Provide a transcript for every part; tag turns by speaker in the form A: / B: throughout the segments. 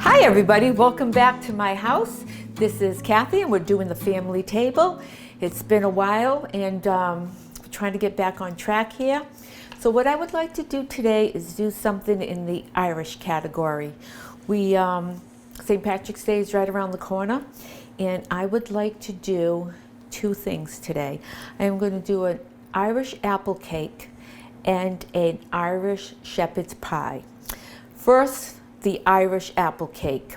A: Hi everybody, welcome back to my house. This is Cathy and we're doing the family table. It's been a while and we're trying to get back on track here. So what I would like to do today is do something in the Irish category. St. Patrick's Day is right around the corner and I would like to do two things today. I am going to do an Irish apple cake and an Irish shepherd's pie. First, the Irish apple cake.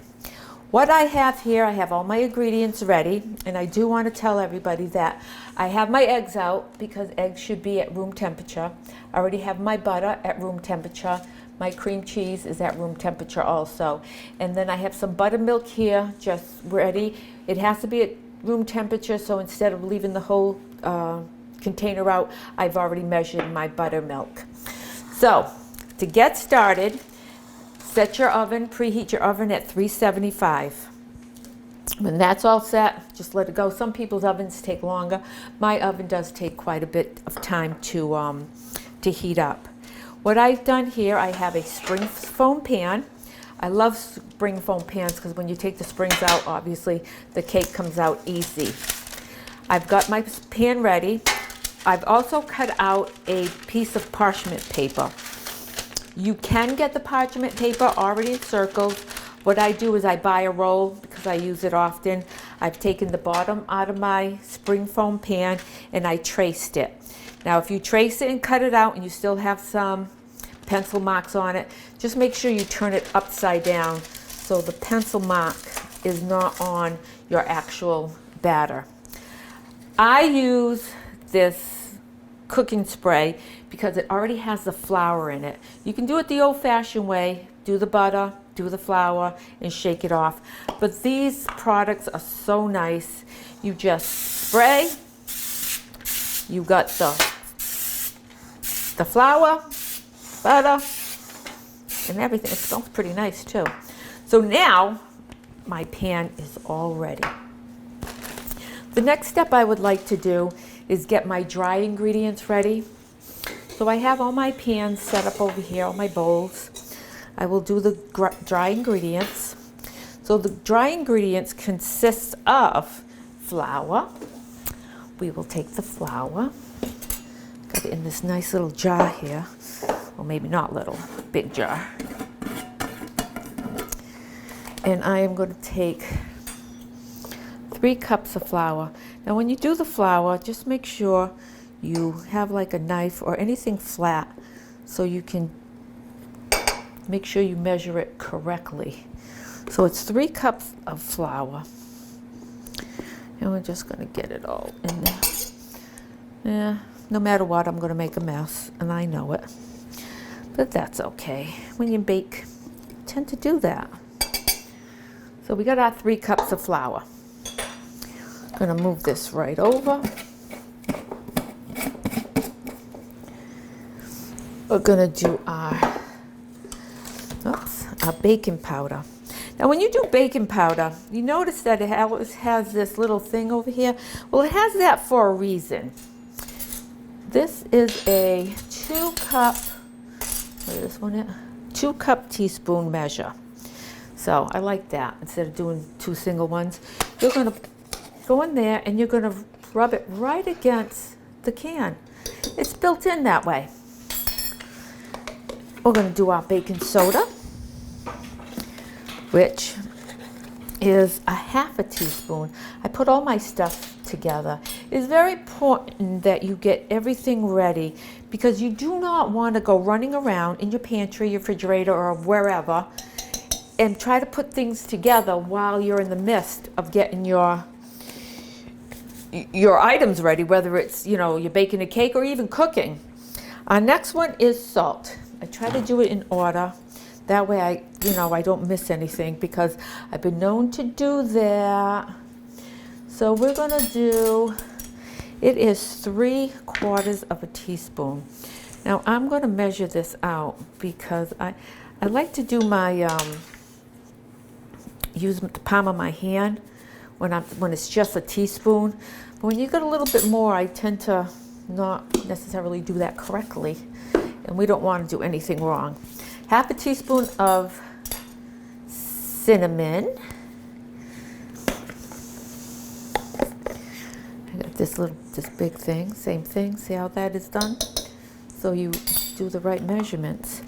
A: What I have here, I have all my ingredients ready, and I do want to tell everybody that I have my eggs out because eggs should be at room temperature. I already have my butter at room temperature. My cream cheese is at room temperature also. And then I have some buttermilk here just ready. It has to be at room temperature, so instead of leaving the whole container out, I've already measured my buttermilk. So, to get started, set your oven, preheat your oven at 375. When that's all set, just let it go. Some people's ovens take longer. My oven does take quite a bit of time to heat up. What I've done here, I have a spring foam pan. I love spring foam pans because when you take the springs out, obviously the cake comes out easy. I've got my pan ready. I've also cut out a piece of parchment paper. You can get the parchment paper already in circles. What I do is I buy a roll because I use it often. I've taken the bottom out of my spring foam pan and I traced it. Now if you trace it and cut it out and you still have some pencil marks on it, just make sure you turn it upside down so the pencil mark is not on your actual batter. I use this cooking spray because it already has the flour in it. You can do it the old-fashioned way, do the butter, do the flour, and shake it off. But these products are so nice. You just spray, you got the flour, butter, and everything. It smells pretty nice too. So now my pan is all ready. The next step I would like to do is get my dry ingredients ready. So I have all my pans set up over here, all my bowls. I will do the dry ingredients. So the dry ingredients consist of flour. We will take the flour, got it in this nice little jar here. Well, maybe not little, big jar. And I am going to take 3 cups of flour. Now when you do the flour, just make sure you have like a knife or anything flat so you can make sure you measure it correctly. So it's 3 cups of flour. And we're just going to get it all in there. Yeah, no matter what, I'm going to make a mess, and I know it. But that's okay. When you bake, you tend to do that. So we got our 3 cups of flour. Going to move this right over. We're going to do our baking powder. Now when you do baking powder, you notice that it always has this little thing over here. Well, it has that for a reason. This is a 2 cup, what is this one here? 2 cup teaspoon measure. So I like that instead of doing 2 single ones. You're going to go in there and you're going to rub it right against the can. It's built in that way. We're going to do our baking soda, which is a 1/2 teaspoon. I put all my stuff together. It's very important that you get everything ready because you do not want to go running around in your pantry, your refrigerator, or wherever and try to put things together while you're in the midst of getting your items ready, whether it's, you're baking a cake or even cooking. Our next one is salt. I try to do it in order. That way I don't miss anything because I've been known to do that. So we're going to do, it is 3/4 of a teaspoon. Now I'm going to measure this out because I like to do my, use the palm of my hand when it's just a teaspoon. But when you get a little bit more, I tend to not necessarily do that correctly. And we don't want to do anything wrong. 1/2 teaspoon of cinnamon. I got this big thing, same thing. See how that is done? So you do the right measurements.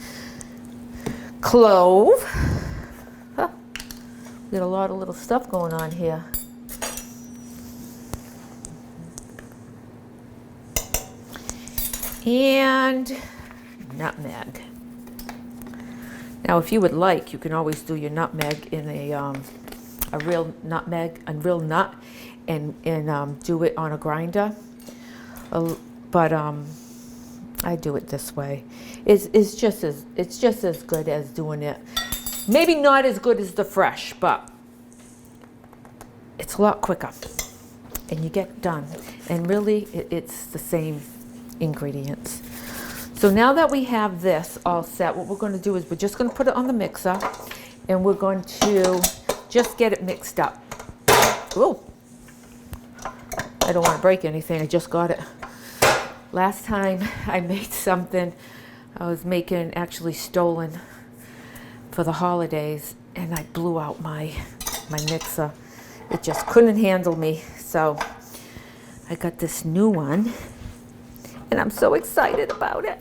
A: Clove. Huh. We got a lot of little stuff going on here. And nutmeg. Now, if you would like, you can always do your nutmeg in a real nutmeg, a real nut, and do it on a grinder. But I do it this way. It's just as good as doing it. Maybe not as good as the fresh, but it's a lot quicker, and you get done. And really, it's the same ingredients. So now that we have this all set, what we're going to do is we're just going to put it on the mixer, and we're going to just get it mixed up. Ooh, I don't want to break anything. I just got it. Last time I made something, I was making actually stolen for the holidays, and I blew out my mixer. It just couldn't handle me. So I got this new one, and I'm so excited about it.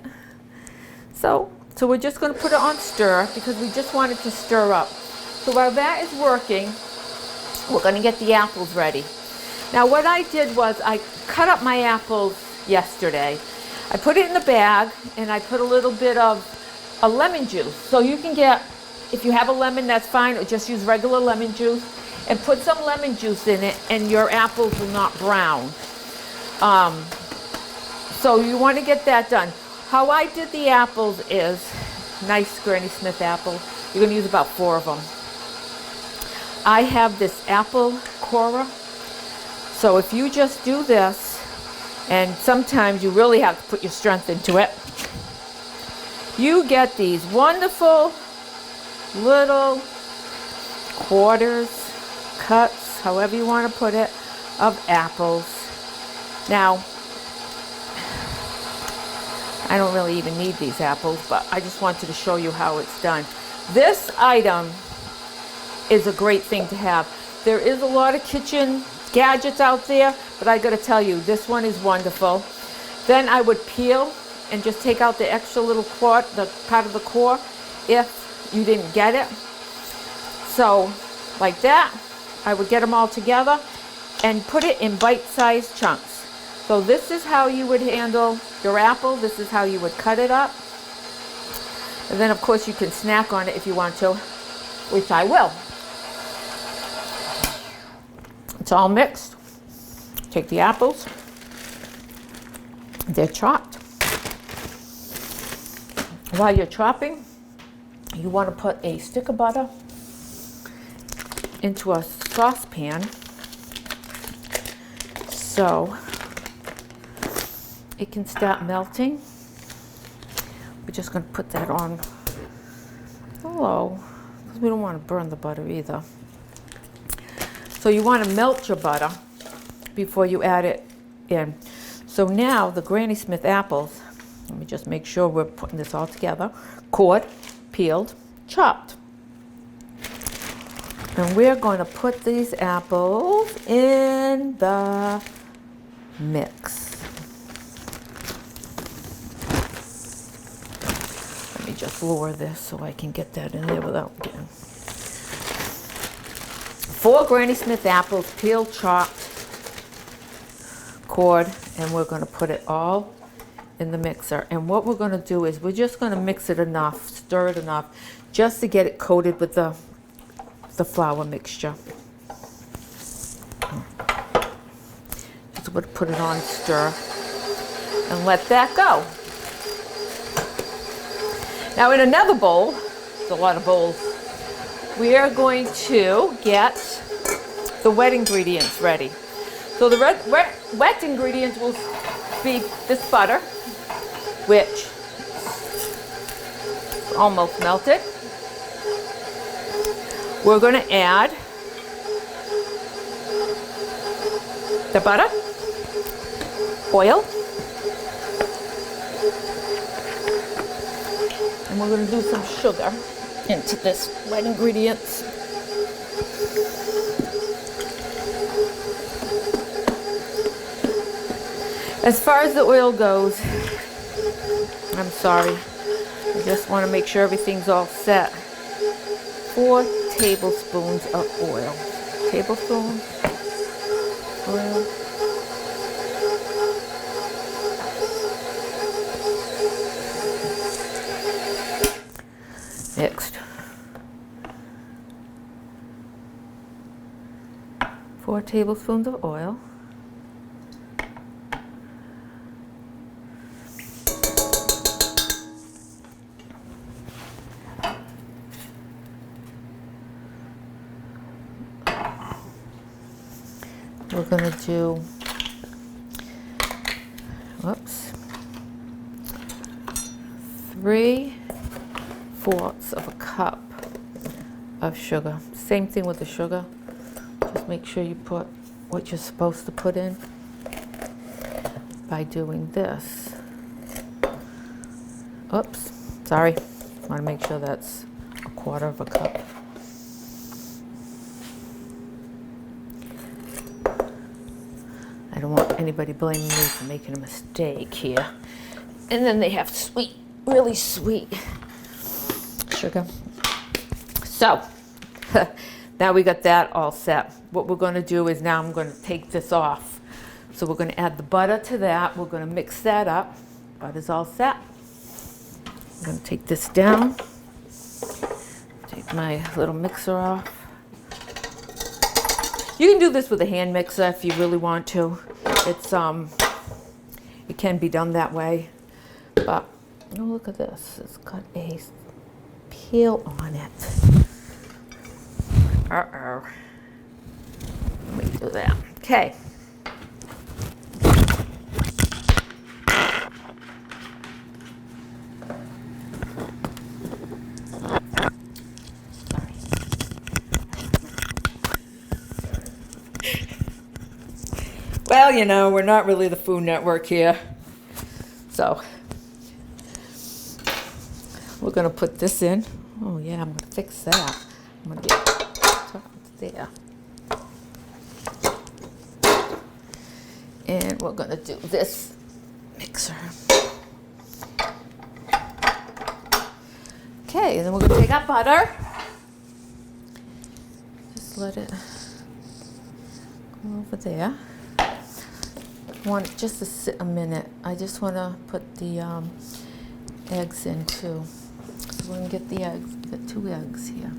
A: So we're just going to put it on stir because we just want it to stir up. So while that is working, we're going to get the apples ready. Now what I did was I cut up my apples yesterday. I put it in the bag, and I put a little bit of a lemon juice. So you can get, if you have a lemon, that's fine, or just use regular lemon juice, and put some lemon juice in it, and your apples will not brown. So you want to get that done. How I did the apples is, nice Granny Smith apple. You're going to use about 4 of them. I have this apple corer. So if you just do this, and sometimes you really have to put your strength into it, you get these wonderful little quarters, cuts, however you want to put it, of apples. Now, I don't really even need these apples, but I just wanted to show you how it's done. This item is a great thing to have. There is a lot of kitchen gadgets out there, but I gotta tell you, this one is wonderful. Then I would peel and just take out the extra little part, the part of the core, if you didn't get it. So, like that, I would get them all together and put it in bite-sized chunks. So this is how you would handle your apple. This is how you would cut it up. And then, of course, you can snack on it if you want to, which I will. It's all mixed. Take the apples. They're chopped. While you're chopping, you want to put a stick of butter into a saucepan so it can start melting. We're just going to put that on low because we don't want to burn the butter either. So you want to melt your butter before you add it in. So now the Granny Smith apples, let me just make sure we're putting this all together. Cored, peeled, chopped. And we're going to put these apples in the mix. Let me just lower this so I can get that in there without getting... 4 Granny Smith apples, peeled, chopped, cored, and we're going to put it all in the mixer. And what we're going to do is we're just going to mix it enough, stir it enough, just to get it coated with the flour mixture. Just going to put it on stir and let that go. Now in another bowl, there's a lot of bowls, we are going to get the wet ingredients ready. So the wet ingredients will be this butter, which is almost melted. We're going to add the butter, oil, and we're going to do some sugar into this wet ingredients. As far as the oil goes, I'm sorry, I just want to make sure everything's all set. 4 tablespoons of oil. Tablespoon oil. Mixed. 4 tablespoons of oil. We're going to do, 3/4 of a cup of sugar. Same thing with the sugar. Just make sure you put what you're supposed to put in by doing this. Oops, sorry. Want to make sure that's 1/4 of a cup. I don't want anybody blaming me for making a mistake here. And then they have sweet, really sweet sugar. So, now we got that all set. What we're going to do is now I'm going to take this off. So we're going to add the butter to that. We're going to mix that up. Butter's all set. I'm going to take this down. Take my little mixer off. You can do this with a hand mixer if you really want to. It's it can be done that way. But oh, look at this. It's got a peel on it. Uh-oh. Let me do that. Okay. Well, you know, we're not really the Food Network here. So, we're going to put this in. Oh, yeah, I'm going to fix that. I'm going to get top there. And we're going to do this mixer. Okay, and then we're going to take our butter. Just let it go over there. I want it just to sit a minute. I just want to put the eggs in too. So we're going to get the eggs, get 2 eggs here.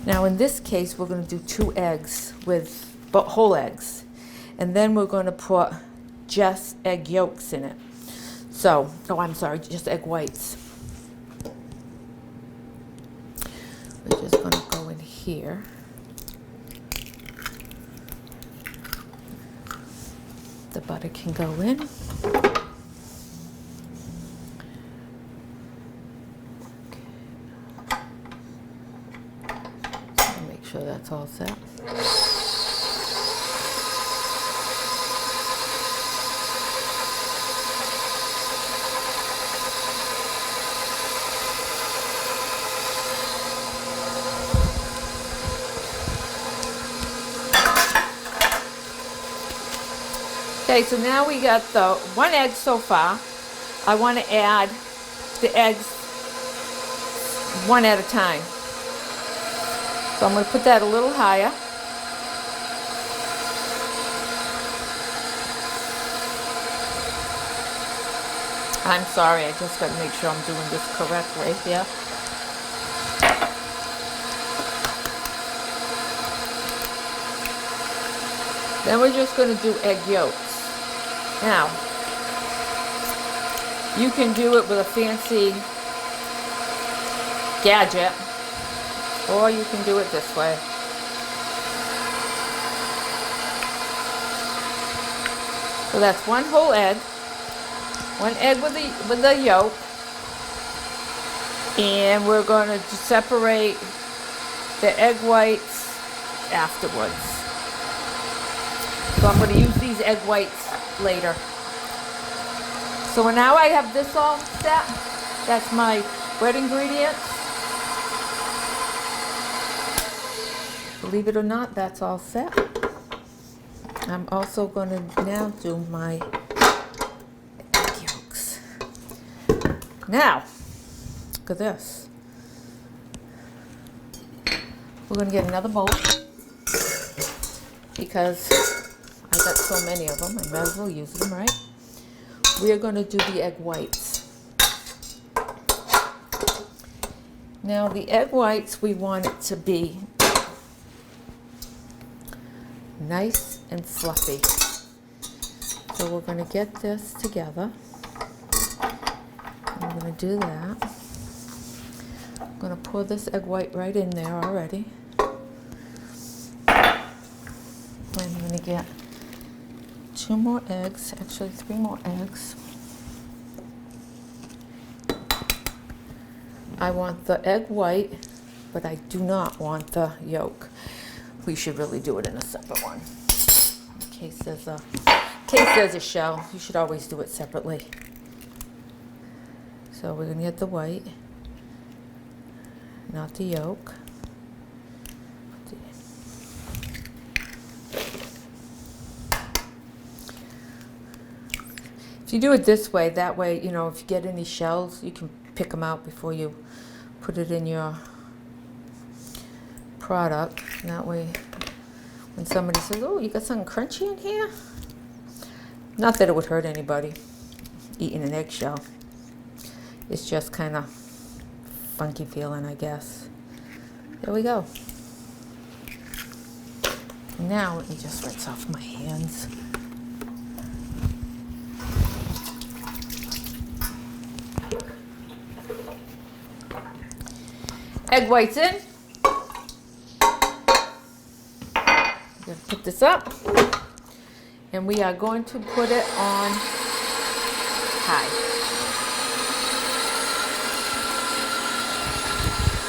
A: Now in this case, we're going to do 2 eggs with whole eggs. And then we're going to put just egg yolks in it. So, oh, I'm sorry, just egg whites. We're just going to go in here. The butter can go in. Okay. Make sure that's all set. Okay, so now we got the 1 egg so far. I want to add the eggs 1 at a time. So I'm going to put that a little higher. I'm sorry, I just got to make sure I'm doing this correctly here. Then we're just going to do egg yolks. Now, you can do it with a fancy gadget, or you can do it this way. So that's 1 whole egg, 1 egg with the yolk, and we're going to separate the egg whites afterwards. So I'm going to use these egg whites later. So now I have this all set. That's my wet ingredients. Believe it or not, that's all set. I'm also going to now do my Now, look at this. We're going to get another bowl because I got so many of them. I might as well use them, right? We are going to do the egg whites. Now, the egg whites, we want it to be nice and fluffy. So we're going to get this together. I'm going to do that. I'm going to pour this egg white right in there already. I'm going to get 2 more eggs, actually 3 more eggs. I want the egg white, but I do not want the yolk. We should really do it in a separate one. In case there's a shell, you should always do it separately. So we're going to get the white, not the yolk. If you do it this way, that way, you know, if you get any shells, you can pick them out before you put it in your product. And that way, when somebody says, oh, you got something crunchy in here? Not that it would hurt anybody eating an eggshell. It's just kind of funky feeling, I guess. There we go. Now let me just rinse off my hands. Egg whites in. I'm going to put this up. And we are going to put it on high.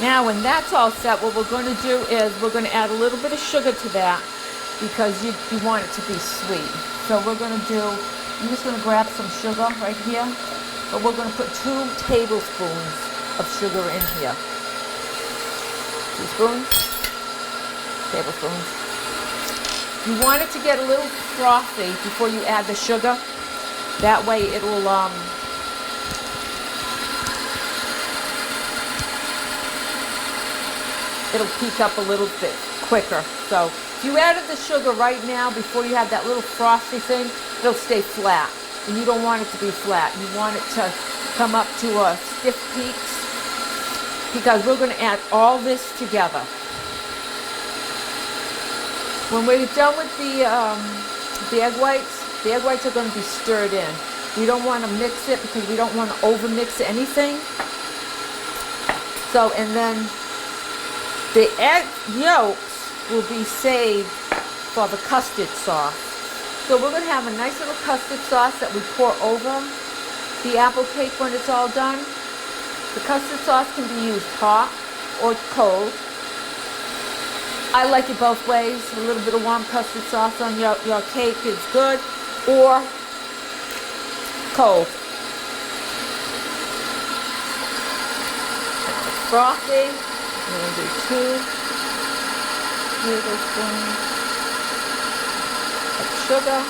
A: Now when that's all set, what we're going to do is we're going to add a little bit of sugar to that because you want it to be sweet. So we're going to do, I'm just going to grab some sugar right here, but we're going to put 2 tablespoons of sugar in here. Teaspoons, tablespoons. You want it to get a little frothy before you add the sugar. That way it'll peak up a little bit quicker. So if you added the sugar right now before you have that little frosty thing, it'll stay flat. And you don't want it to be flat. You want it to come up to a stiff peaks because we're going to add all this together. When we're done with the egg whites are going to be stirred in. We don't want to mix it because we don't want to over mix anything. So, and then the egg yolks will be saved for the custard sauce. So we're going to have a nice little custard sauce that we pour over the apple cake when it's all done. The custard sauce can be used hot or cold. I like it both ways. A little bit of warm custard sauce on your cake is good, or cold. Frothy. I'm going to do 2 tablespoons of sugar.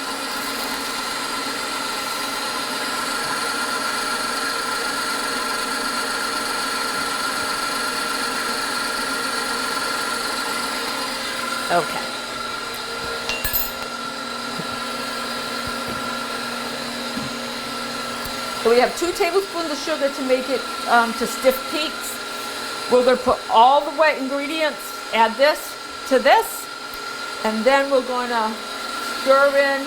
A: Okay. So we have 2 tablespoons of sugar to make it to stiff peaks. We're going to put all the wet ingredients, add this to this, and then we're going to stir in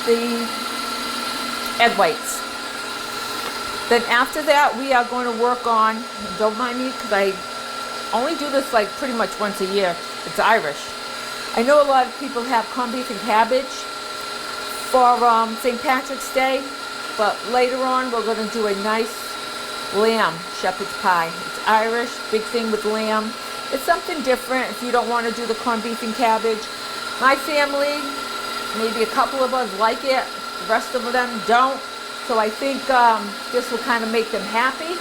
A: the egg whites. Then after that, we are going to work on, don't mind me because I only do this like pretty much once a year. It's Irish. I know a lot of people have corned beef and cabbage for St. Patrick's Day, but later on we're going to do a nice lamb shepherd's pie. It's Irish, big thing with lamb. It's something different if you don't want to do the corned beef and cabbage. My family, maybe a couple of us like it, the rest of them don't. So I think this will kind of make them happy.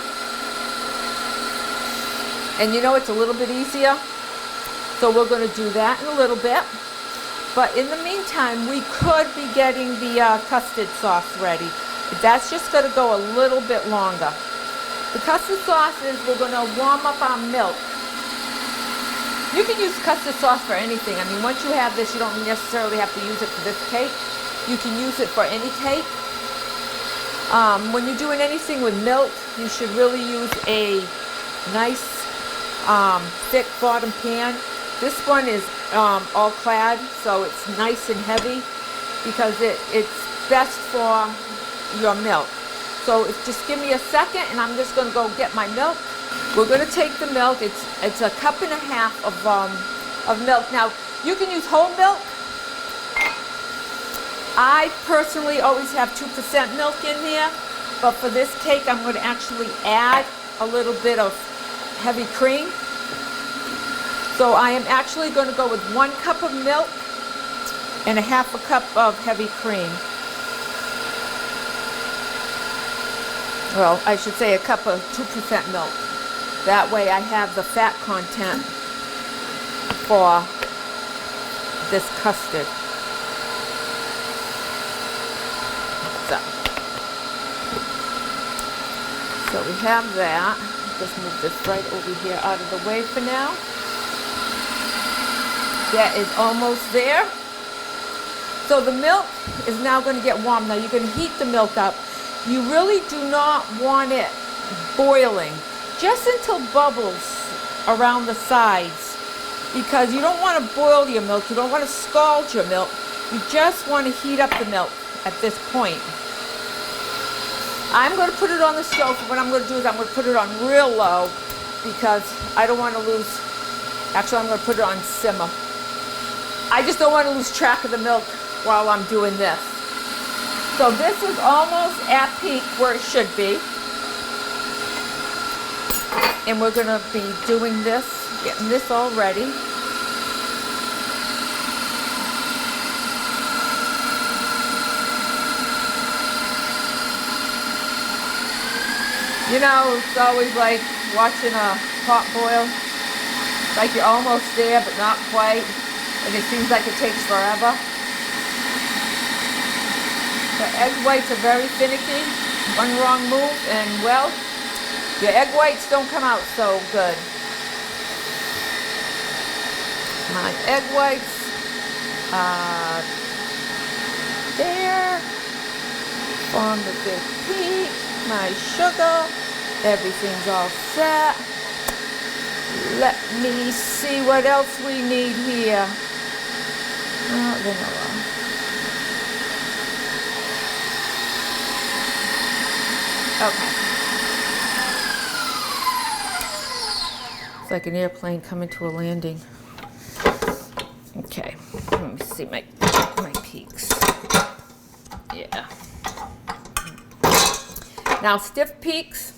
A: And you know, it's a little bit easier. So we're going to do that in a little bit. But in the meantime, we could be getting the custard sauce ready. That's just going to go a little bit longer. The custard sauce is we're going to warm up our milk. You can use custard sauce for anything. I mean, once you have this, you don't necessarily have to use it for this cake. You can use it for any cake. When you're doing anything with milk, you should really use a nice thick bottom pan. This one is all clad, so it's nice and heavy because it's best for your milk. So just give me a second and I'm just going to go get my milk. We're going to take the milk. It's 1.5 cups of milk. Now, you can use whole milk. I personally always have 2% milk in here, but for this cake, I'm going to actually add a little bit of heavy cream. So I am actually going to go with 1 cup of milk and 1/2 cup of heavy cream. Well, I should say 1 cup of 2% milk. That way I have the fat content for this custard. So we have that. Just move this right over here out of the way for now. That is almost there. So the milk is now going to get warm. Now you're going to heat the milk up. You really do not want it boiling, just until bubbles around the sides, because you don't want to boil your milk. You don't want to scald your milk. You just want to heat up the milk at this point. I'm going to put it on the stove. What I'm going to do is I'm going to put it on real low because I don't want to lose, actually I'm going to put it on simmer. I just don't want to lose track of the milk while I'm doing this. So this is almost at peak where it should be. And we're going to be doing this, getting this all ready. You know, it's always like watching a pot boil. Like you're almost there, but not quite. And it seems like it takes forever. The egg whites are very finicky. One wrong move and, well, your egg whites don't come out so good. My egg whites are there. Form the big peak. My sugar. Everything's all set. Let me see what else we need here. Vanilla. Okay. It's like an airplane coming to a landing. Okay. Let me see my peaks. Yeah. Now, stiff peaks.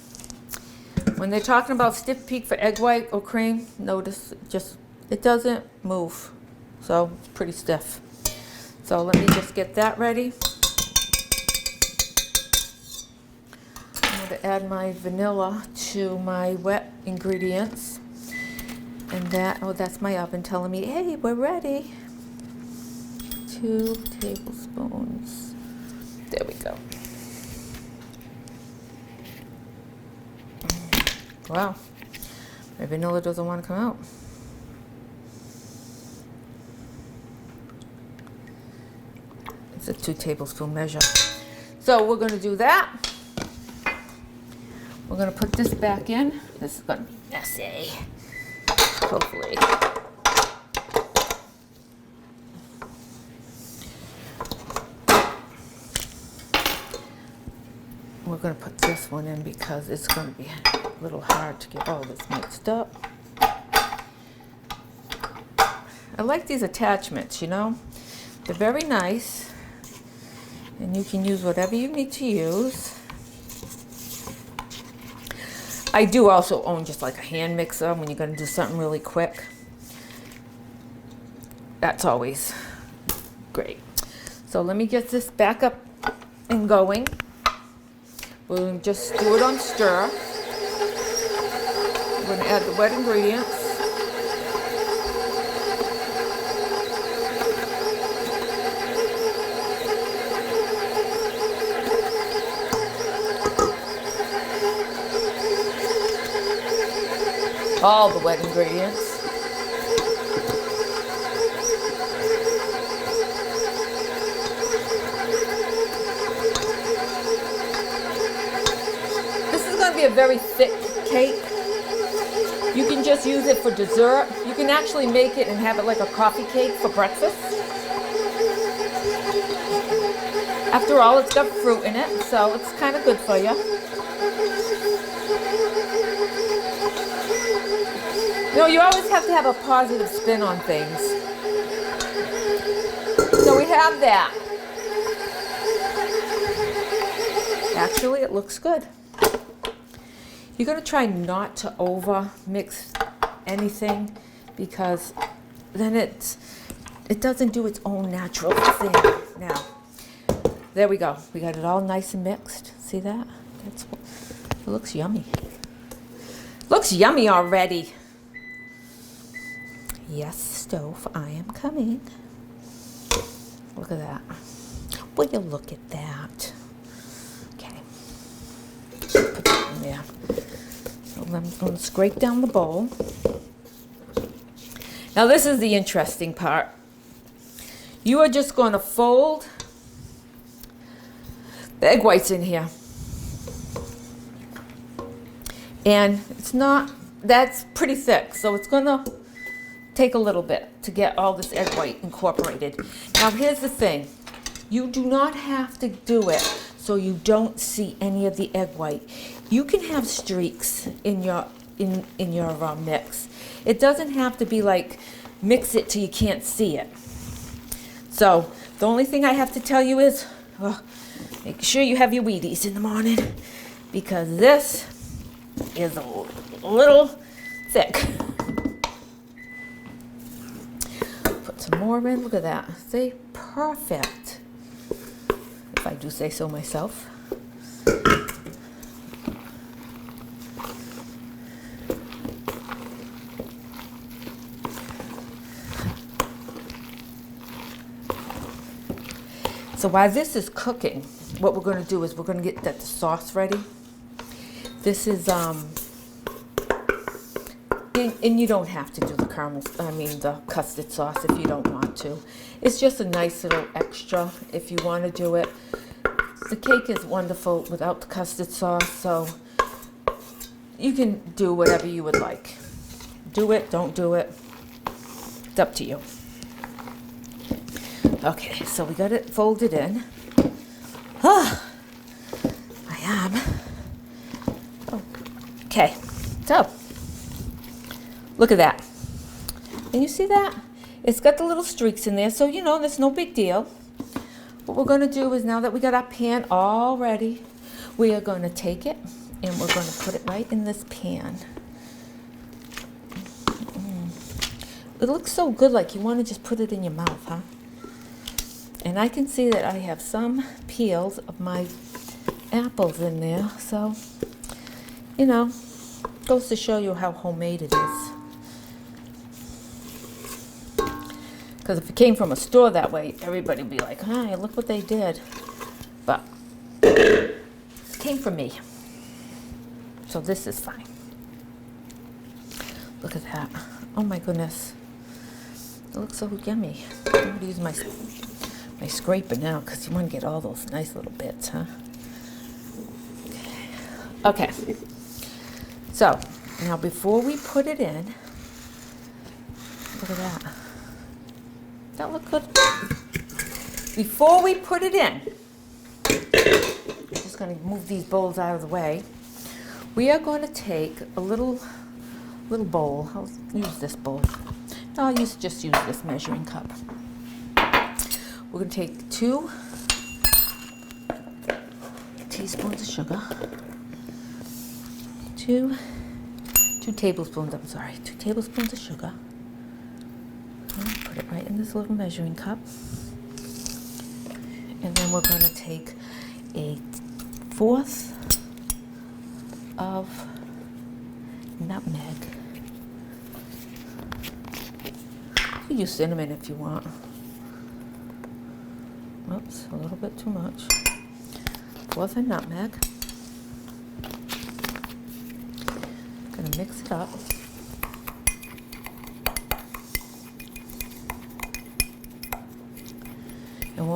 A: When they're talking about stiff peak for egg white or cream, notice it doesn't move. So it's pretty stiff. So let me just get that ready. I'm going to add my vanilla to my wet ingredients. And that's my oven telling me, hey, we're ready. 2 tablespoons. There we go. Wow, my vanilla doesn't want to come out. It's a 2 tablespoon measure. So we're going to do that. We're going to put this back in. This is going to be messy, hopefully. We're going to put this one in because it's going to be a little hard to get all this mixed up. I like these attachments, you know. They're very nice. And you can use whatever you need to use. I do also own just like a hand mixer when you're going to do something really quick. That's always great. So let me get this back up and going. We'll just do it on stir. We're going to add the wet ingredients. all the wet ingredients. This is going to be a very thick cake. You can just use it for dessert. You can actually make it and have it like a coffee cake for breakfast. After all, it's got fruit in it, so it's kind of good for you. You know, you always have to have a positive spin on things. So we have that. Actually, it looks good. You're going to try not to over mix anything because then it doesn't do its own natural thing. Now, there we go. We got it all nice and mixed. See that? It looks yummy. Looks yummy already. Yes, stove, I am coming. Look at that. Will you look at that? Okay. Put that in there. So I'm going to scrape down the bowl. Now this is the interesting part. You are just going to fold the egg whites in here. And it's not, that's pretty thick, so it's going to take a little bit to get all this egg white incorporated. Now here's the thing. You do not have to do it so you don't see any of the egg white. You can have streaks in your mix. It doesn't have to be like mix it till you can't see it. So the only thing I have to tell you is make sure you have your Wheaties in the morning because this is a little thick. Put some more in. Look at that. See? Perfect. If I do say so myself. So while this is cooking, what we're going to do is we're going to get the sauce ready. This is and you don't have to do the the custard sauce if you don't want to. It's just a nice little extra if you want to do it. The cake is wonderful without the custard sauce, so you can do whatever you would like. Do it, don't do it. It's up to you. Okay, so we got it folded in. I am. Okay, so look at that. Can you see that? It's got the little streaks in there, so you know, that's no big deal. What we're going to do is now that we got our pan all ready, we are going to take it and we're going to put it right in this pan. It looks so good, like you want to just put it in your mouth, huh? And I can see that I have some peels of my apples in there, so, you know, goes to show you how homemade it is. Because if it came from a store that way, everybody would be like, hi, look what they did. But it came from me. So this is fine. Look at that. Oh my goodness. It looks so yummy. I'm going to use my scraper now because you want to get all those nice little bits, huh? Okay. So, now before we put it in, look at that. Does that look good? Before we put it in, I'm just going to move these bowls out of the way. We are going to take a little bowl. I'll use this bowl. No, I'll just use this measuring cup. We're going to take 2 teaspoons of sugar. 2 tablespoons, I'm sorry, 2 tablespoons of sugar. Put it right in this little measuring cup. And then we're going to take a 1/4 of nutmeg. You can use cinnamon if you want. Oops, a little bit too much. 1/4 of nutmeg. Gonna mix it up.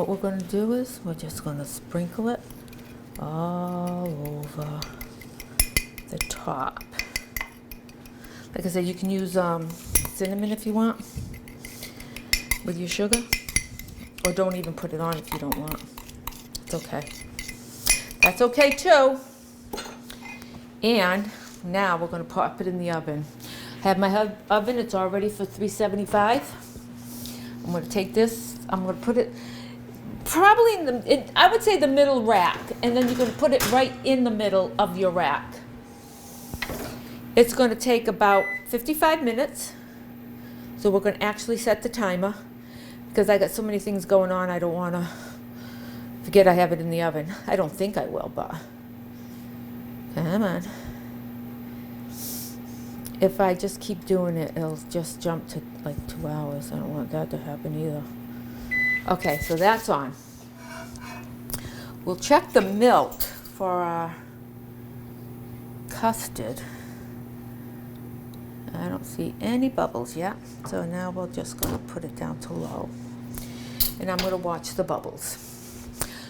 A: what we're going to do is we're just going to sprinkle it all over the top. Like I said, you can use cinnamon if you want with your sugar, or don't even put it on if you don't want. It's okay. That's okay too. And now we're going to pop it in the oven. I have my oven, it's already for 375. I'm going to take this, I'm going to put it probably in I would say the middle rack, and then you're going to put it right in the middle of your rack. It's going to take about 55 minutes. So we're going to actually set the timer because I got so many things going on, I don't want to forget I have it in the oven. I don't think I will, but come on. If I just keep doing it, it'll just jump to like 2 hours. I don't want that to happen either. Okay, so that's on. We'll check the milk for our custard. I don't see any bubbles yet, so now we're just going to put it down to low. And I'm going to watch the bubbles.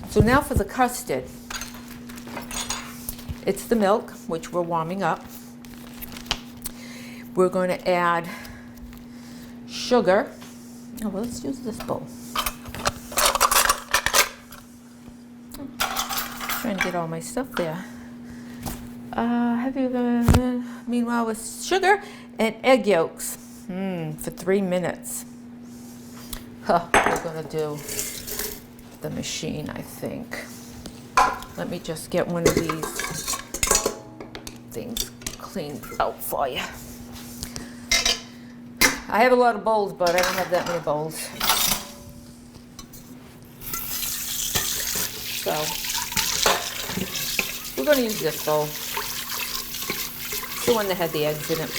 A: So now for the custard, it's the milk, which we're warming up. We're going to add sugar. Oh, well, let's use this bowl. Trying to get all my stuff there. Meanwhile, with sugar and egg yolks for 3 minutes. We're going to do the machine, I think. Let me just get one of these things cleaned out for you. I have a lot of bowls, but I don't have that many bowls. So, we're going to use this bowl. It's the one that had the eggs in it.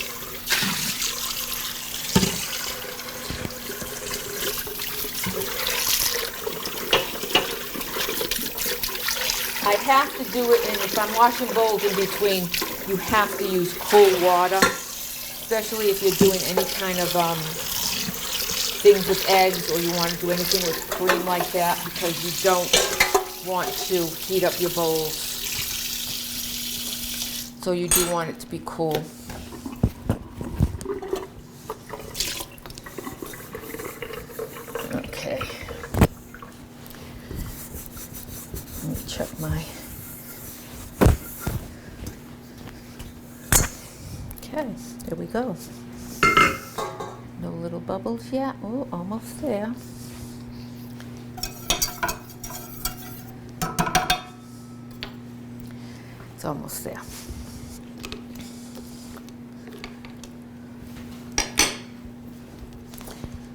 A: I have to do it, and if I'm washing bowls in between, you have to use cold water, especially if you're doing any kind of things with eggs, or you want to do anything with cream like that, because you don't want to heat up your bowls. So you do want it to be cool. Okay. Let me check my... Okay, there we go. No little bubbles yet. Oh, almost there. It's almost there.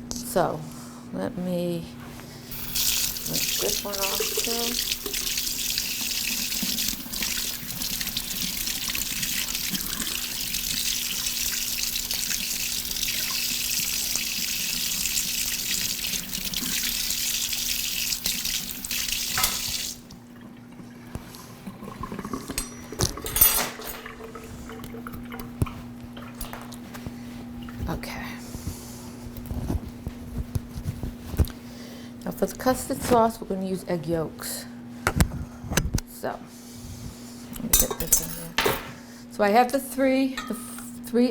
A: So, let me rinse this one off too. Okay. Now for the custard sauce, we're going to use egg yolks. So, let me get this in there. So I have the three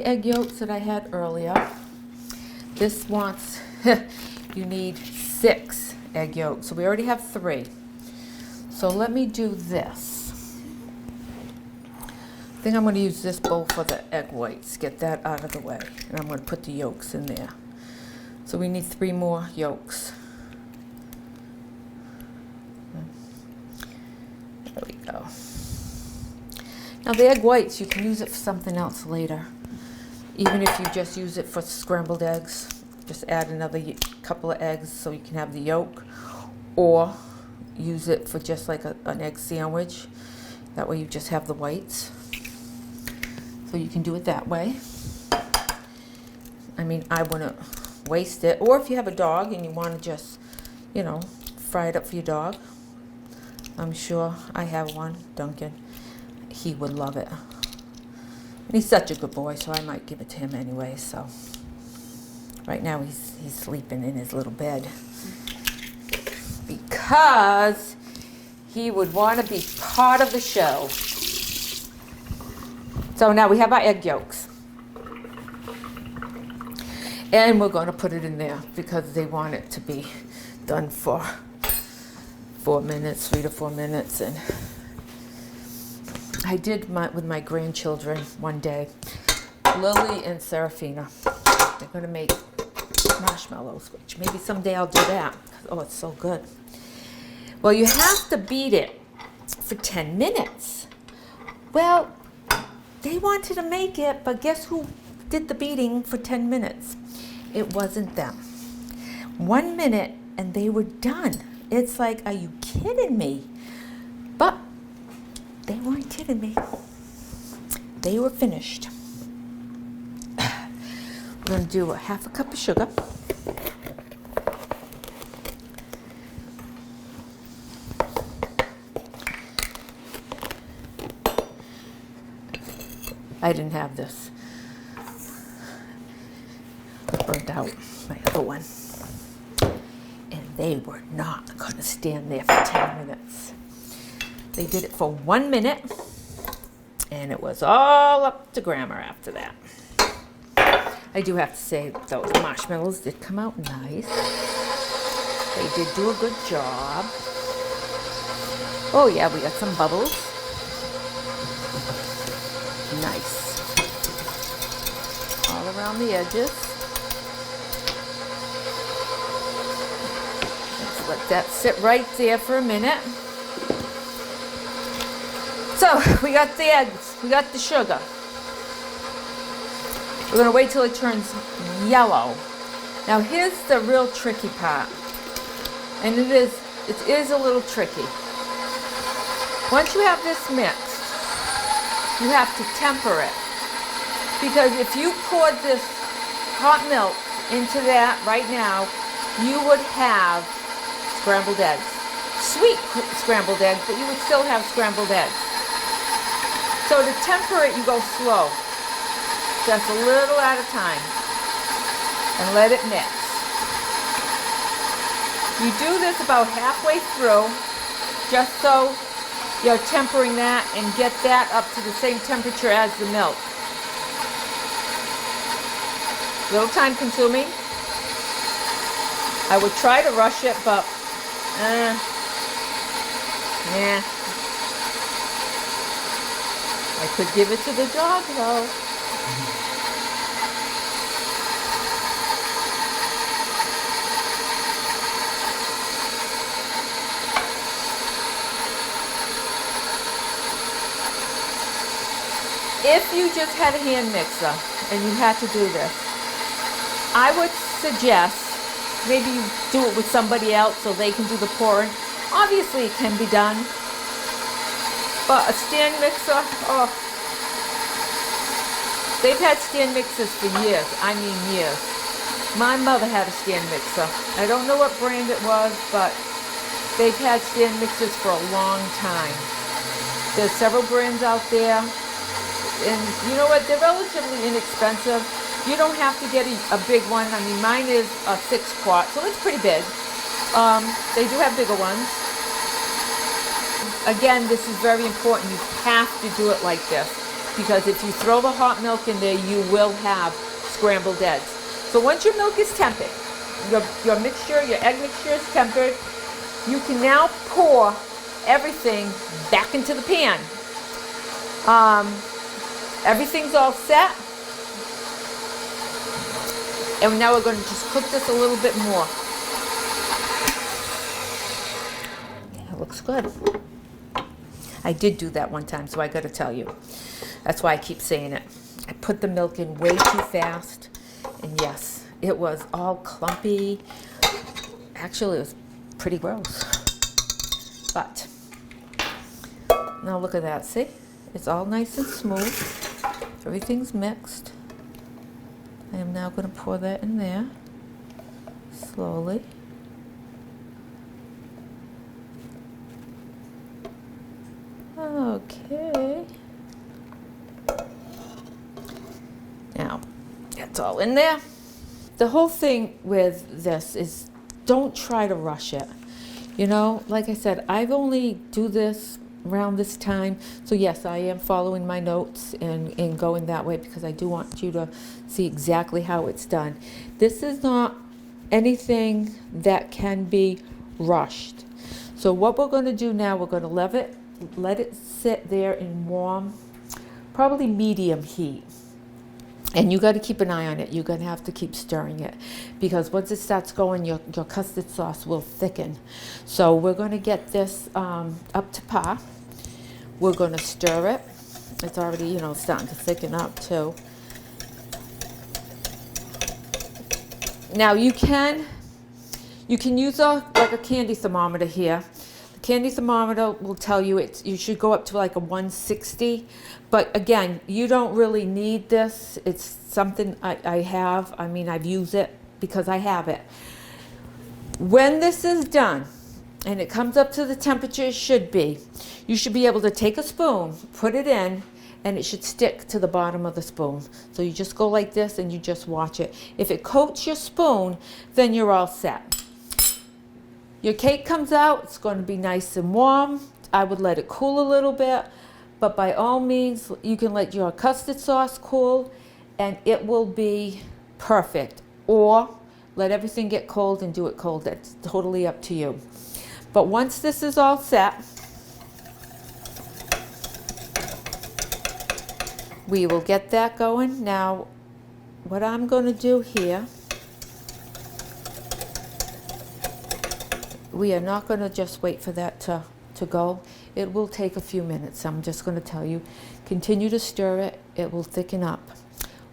A: egg yolks that I had earlier. This wants, you need 6 egg yolks. So we already have 3. So let me do this. I think I'm going to use this bowl for the egg whites. Get that out of the way. And I'm going to put the yolks in there. So we need 3 more yolks. There we go. Now the egg whites, you can use it for something else later. Even if you just use it for scrambled eggs. Just add another couple of eggs so you can have the yolk. Or use it for just like an egg sandwich. That way you just have the whites. So you can do it that way. I mean, I wouldn't waste it. Or if you have a dog and you want to just, you know, fry it up for your dog. I'm sure I have one, Duncan. He would love it. And he's such a good boy, so I might give it to him anyway. So right now he's sleeping in his little bed. because he would want to be part of the show. So now we have our egg yolks. And we're going to put it in there because they want it to be done for 4 minutes, 3 to 4 minutes. And I did with my grandchildren one day, Lily and Serafina. They're going to make marshmallows, which maybe someday I'll do that. Oh, it's so good. Well, you have to beat it for 10 minutes. Well, they wanted to make it, but guess who did the beating for 10 minutes? It wasn't them. 1 minute and they were done. It's like, are you kidding me? But they weren't kidding me. They were finished. We're going to do a half a cup of sugar. I didn't have this. It burnt out my other one. And they were not going to stand there for 10 minutes. They did it for 1 minute, and it was all up to grammar after that. I do have to say, those marshmallows did come out nice. They did do a good job. Oh yeah, we got some bubbles. Nice. All around the edges. Let's let that sit right there for a minute. So, we got the eggs, we got the sugar. We're going to wait till it turns yellow. Now here's the real tricky part. And it is a little tricky. Once you have this mixed, you have to temper it. Because if you poured this hot milk into that right now, you would have scrambled eggs. Sweet scrambled eggs, but you would still have scrambled eggs. So to temper it, you go slow. Just a little at a time. And let it mix. You do this about halfway through, just so you're tempering that and get that up to the same temperature as the milk. A little time consuming. I would try to rush it, but yeah. I could give it to the dog though. If you just had a hand mixer and you had to do this, I would suggest maybe you do it with somebody else so they can do the pouring. Obviously it can be done, but a stand mixer, oh, they've had stand mixers for years. I mean years. My mother had a stand mixer. I don't know what brand it was, but they've had stand mixers for a long time. There's several brands out there. And you know what, they're relatively inexpensive. You don't have to get a big one. I mean, mine is a 6-quart, so it's pretty big. They do have bigger ones. Again, this is very important. You have to do it like this, because if you throw the hot milk in there, you will have scrambled eggs. So once your milk is tempered, your mixture, your egg mixture is tempered, you can now pour everything back into the pan. Everything's all set. And now we're going to just cook this a little bit more. Yeah, it looks good. I did do that one time, so I got to tell you. That's why I keep saying it. I put the milk in way too fast. And yes, it was all clumpy. Actually, it was pretty gross. But now look at that. See? It's all nice and smooth. Everything's mixed. I am now going to pour that in there slowly. Okay. Now, that's all in there. The whole thing with this is don't try to rush it. You know, like I said, I've only do this around this time. So yes, I am following my notes and going that way because I do want you to see exactly how it's done. This is not anything that can be rushed. So what we're going to do now, we're going to let it sit there in warm, probably medium heat. And you got to keep an eye on it. You're going to have to keep stirring it because once it starts going, your custard sauce will thicken. So we're going to get this up to par. We're going to stir it. It's already, you know, starting to thicken up too. Now you can use like a candy thermometer here. The candy thermometer will tell you you should go up to like a 160. But again, you don't really need this. It's something I have. I mean, I've used it because I have it. When this is done and it comes up to the temperature it should be, you should be able to take a spoon, put it in, and it should stick to the bottom of the spoon. So you just go like this and you just watch it. If it coats your spoon, then you're all set. Your cake comes out, it's going to be nice and warm. I would let it cool a little bit. But by all means, you can let your custard sauce cool and it will be perfect. Or let everything get cold and do it cold. That's totally up to you. But once this is all set, we will get that going. Now, what I'm going to do here, we are not going to just wait for that to go. It will take a few minutes. I'm just going to tell you, continue to stir it. It will thicken up.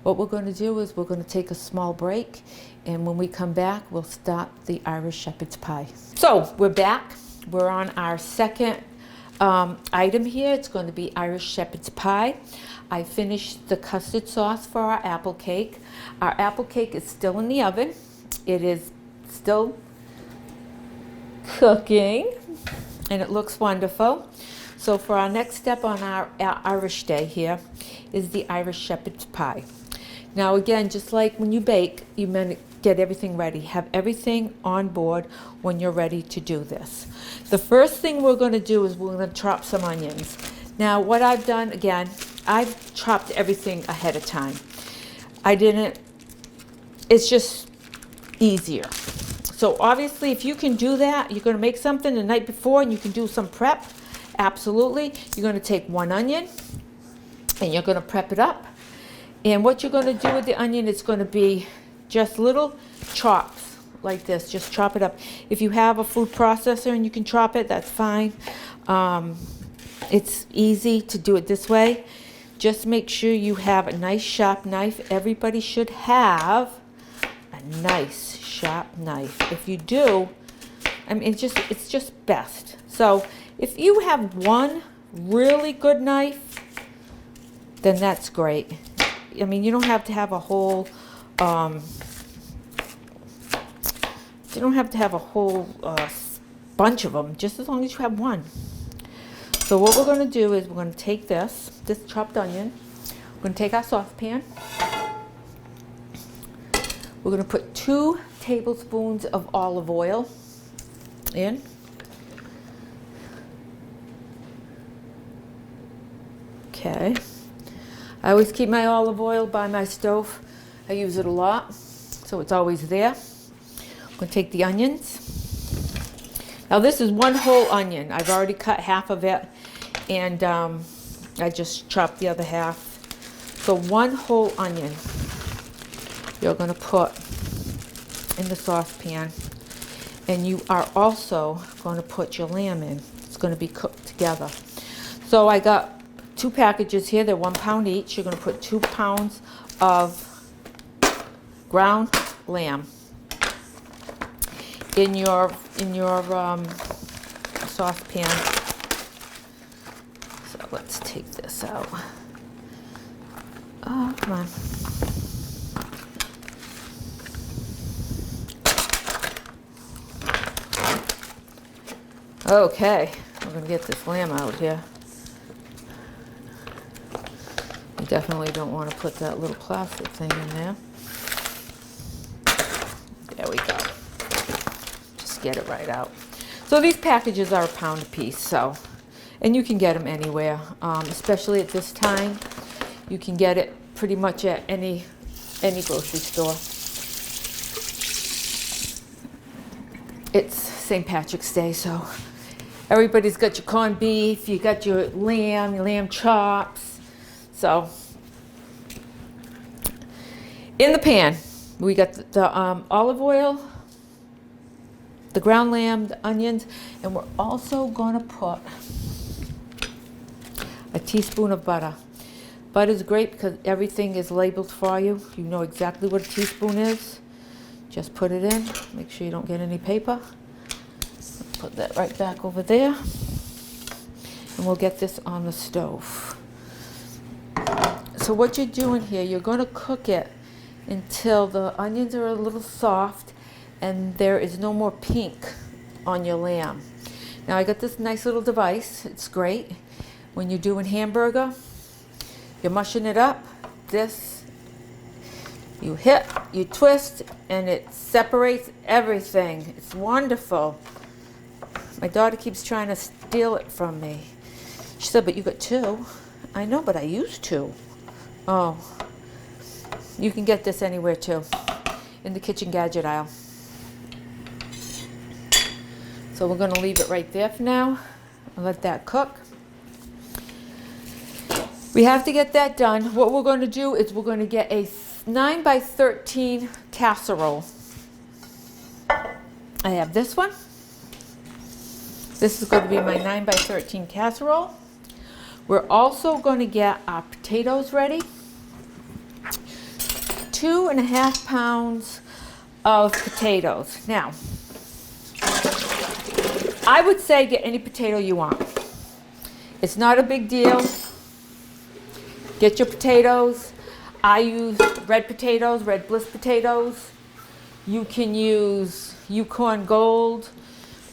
A: What we're going to do is we're going to take a small break, and when we come back, we'll start the Irish shepherd's pie. So we're back. We're on our second item here. It's going to be Irish shepherd's pie. I finished the custard sauce for our apple cake. Our apple cake is still in the oven. It is still cooking, and it looks wonderful. So for our next step on our Irish day here is the Irish shepherd's pie. Now again, just like when you bake, you get everything ready. Have everything on board when you're ready to do this. The first thing we're going to do is we're going to chop some onions. Now what I've done, again, I've chopped everything ahead of time. It's just easier. So obviously, if you can do that, you're going to make something the night before and you can do some prep. Absolutely. You're going to take one onion and you're going to prep it up. And what you're going to do with the onion is going to be just little chops like this. Just chop it up. If you have a food processor and you can chop it, that's fine. It's easy to do it this way. Just make sure you have a nice sharp knife. Everybody should have a nice sharp knife. If you do, I mean, it's just best. So if you have one really good knife, then that's great. I mean, you don't have to have a whole bunch of them, just as long as you have one. So what we're going to do is we're going to take this chopped onion, we're going to take our saucepan, we're going to put 2 tablespoons of olive oil in. Okay. I always keep my olive oil by my stove. I use it a lot, so it's always there. I'm going to take the onions. Now this is one whole onion. I've already cut half of it, and I just chopped the other half. So one whole onion you're going to put in the saucepan, and you are also going to put your lamb in. It's going to be cooked together. So I got 2 packages here. They're 1 pound each. You're going to put 2 pounds of ground lamb in your saucepan. So let's take this out. Oh, come on. Okay, we're going to get this lamb out here. You definitely don't want to put that little plastic thing in there. There we go. Just get it right out. So these packages are £1 a piece, so, and you can get them anywhere, especially at this time. You can get it pretty much at any grocery store. It's St. Patrick's Day, so everybody's got your corned beef, you got your lamb chops. So in the pan, we got the olive oil, the ground lamb, the onions, and we're also going to put a teaspoon of butter. Butter is great because everything is labeled for you. You know exactly what a teaspoon is. Just put it in. Make sure you don't get any paper. Put that right back over there. And we'll get this on the stove. So what you're doing here, you're going to cook it until the onions are a little soft and there is no more pink on your lamb. Now I got this nice little device. It's great. When you're doing hamburger, you're mushing it up. This, you hit, you twist, and it separates everything. It's wonderful. My daughter keeps trying to steal it from me. She said, but you got 2. I know, but I used 2. Oh. You can get this anywhere too, in the kitchen gadget aisle. So we're going to leave it right there for now and let that cook. We have to get that done. What we're going to do is we're going to get a 9 by 13 casserole. I have this one. This is going to be my 9 by 13 casserole. We're also going to get our potatoes ready. 2.5 pounds of potatoes. Now, I would say get any potato you want. It's not a big deal. Get your potatoes. I use red potatoes, red bliss potatoes. You can use Yukon Gold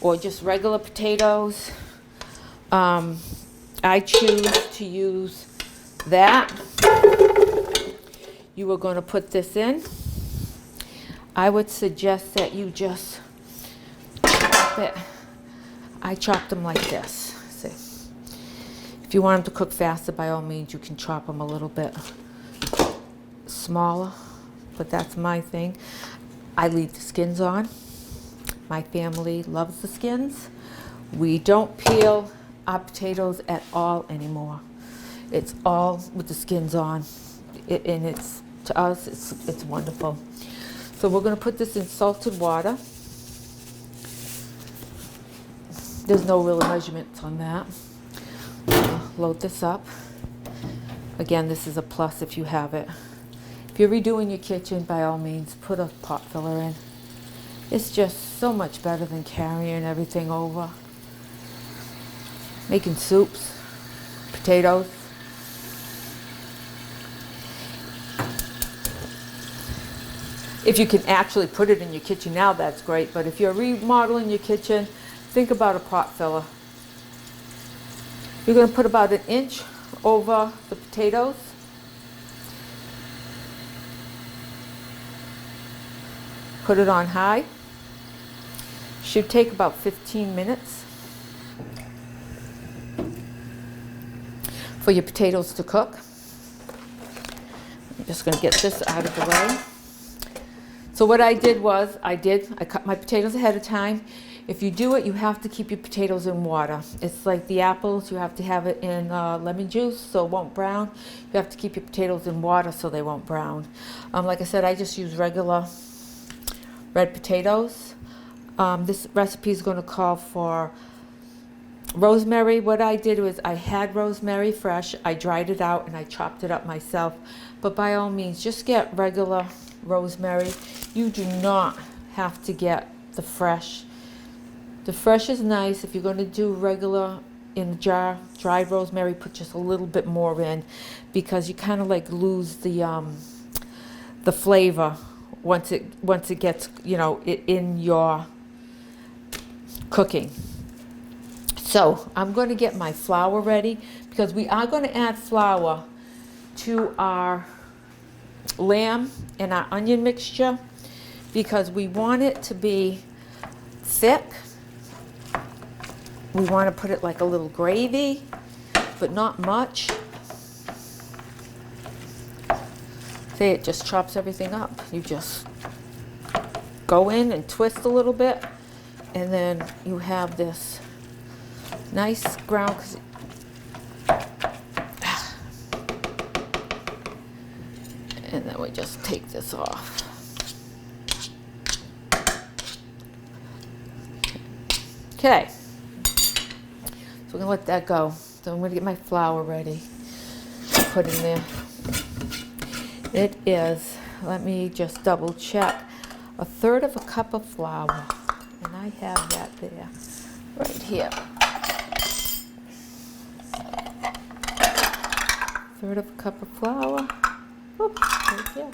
A: or just regular potatoes. I choose to use that. You are going to put this in. I would suggest that you just chop it. I chopped them like this. See, if you want them to cook faster, by all means, you can chop them a little bit smaller, but that's my thing. I leave the skins on. My family loves the skins. We don't peel our potatoes at all anymore. It's all with the skins on, and it's, to us, it's wonderful. So we're going to put this in salted water. There's no real measurements on that. Load this up. Again, this is a plus if you have it. If you're redoing your kitchen, by all means, put a pot filler in. It's just so much better than carrying everything over. Making soups, potatoes. If you can actually put it in your kitchen now, that's great. But if you're remodeling your kitchen, think about a pot filler. You're going to put about 1 inch over the potatoes. Put it on high. Should take about 15 minutes for your potatoes to cook. I'm just going to get this out of the way. So what I did was, I cut my potatoes ahead of time. If you do it, you have to keep your potatoes in water. It's like the apples, you have to have it in lemon juice so it won't brown. You have to keep your potatoes in water so they won't brown. Like I said, I just use regular red potatoes. This recipe is going to call for rosemary. What I did was I had rosemary fresh, I dried it out and I chopped it up myself. But by all means, just get regular rosemary. You do not have to get the fresh. The fresh is nice. If you're going to do regular in a jar, dried rosemary, put just a little bit more in, because you kind of like lose the flavor once it gets, you know, in your cooking. So I'm going to get my flour ready, because we are going to add flour to our lamb and our onion mixture, because we want it to be thick we want to put it like a little gravy, but not much. See, it just chops everything up. You just go in and twist a little bit, and then you have this nice ground. And then we just take this off. Okay, so we're gonna let that go. So I'm gonna get my flour ready to put in there. It is, let me just double check, 1/3 cup of flour. And I have that there, right here. 1/3 cup of flour. Oops, right here.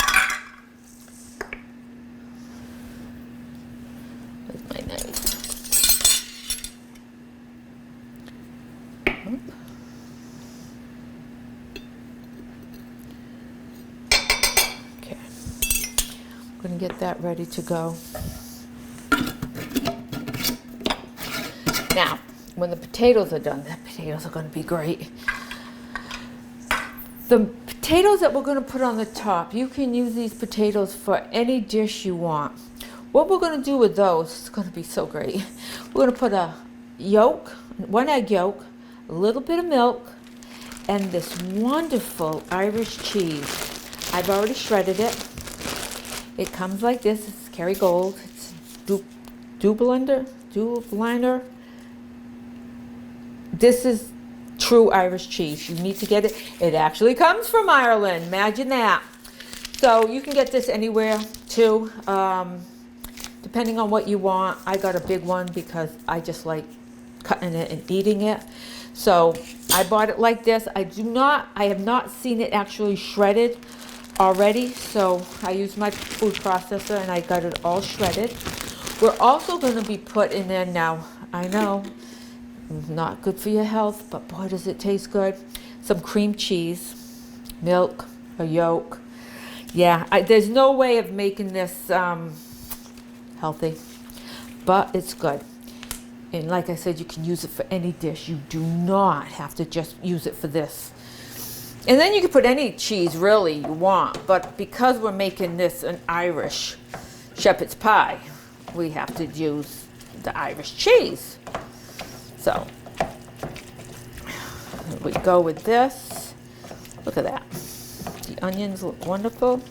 A: Where's my knife? Okay, I'm going to get that ready to go. Now, when the potatoes are done, the potatoes are going to be great. The potatoes that we're going to put on the top, you can use these potatoes for any dish you want. What we're going to do with those is going to be so great. We're going to put a yolk, 1 egg yolk, a little bit of milk, and this wonderful Irish cheese. I've already shredded it. It comes like this. It's Kerrygold. It's Dubliner. This is true Irish cheese. You need to get it. It actually comes from Ireland. Imagine that. So you can get this anywhere too, depending on what you want. I got a big one because I just like cutting it and eating it. So I bought it like this. I have not seen it actually shredded already. So I used my food processor and I got it all shredded. We're also going to be putting in now, I know, not good for your health, but boy does it taste good. Some cream cheese, milk, a yolk. Yeah, there's no way of making this healthy, but it's good. And like I said, you can use it for any dish. You do not have to just use it for this. And then you can put any cheese really you want, but because we're making this an Irish shepherd's pie, we have to use the Irish cheese. So we go with this. Look at that. The onions look wonderful.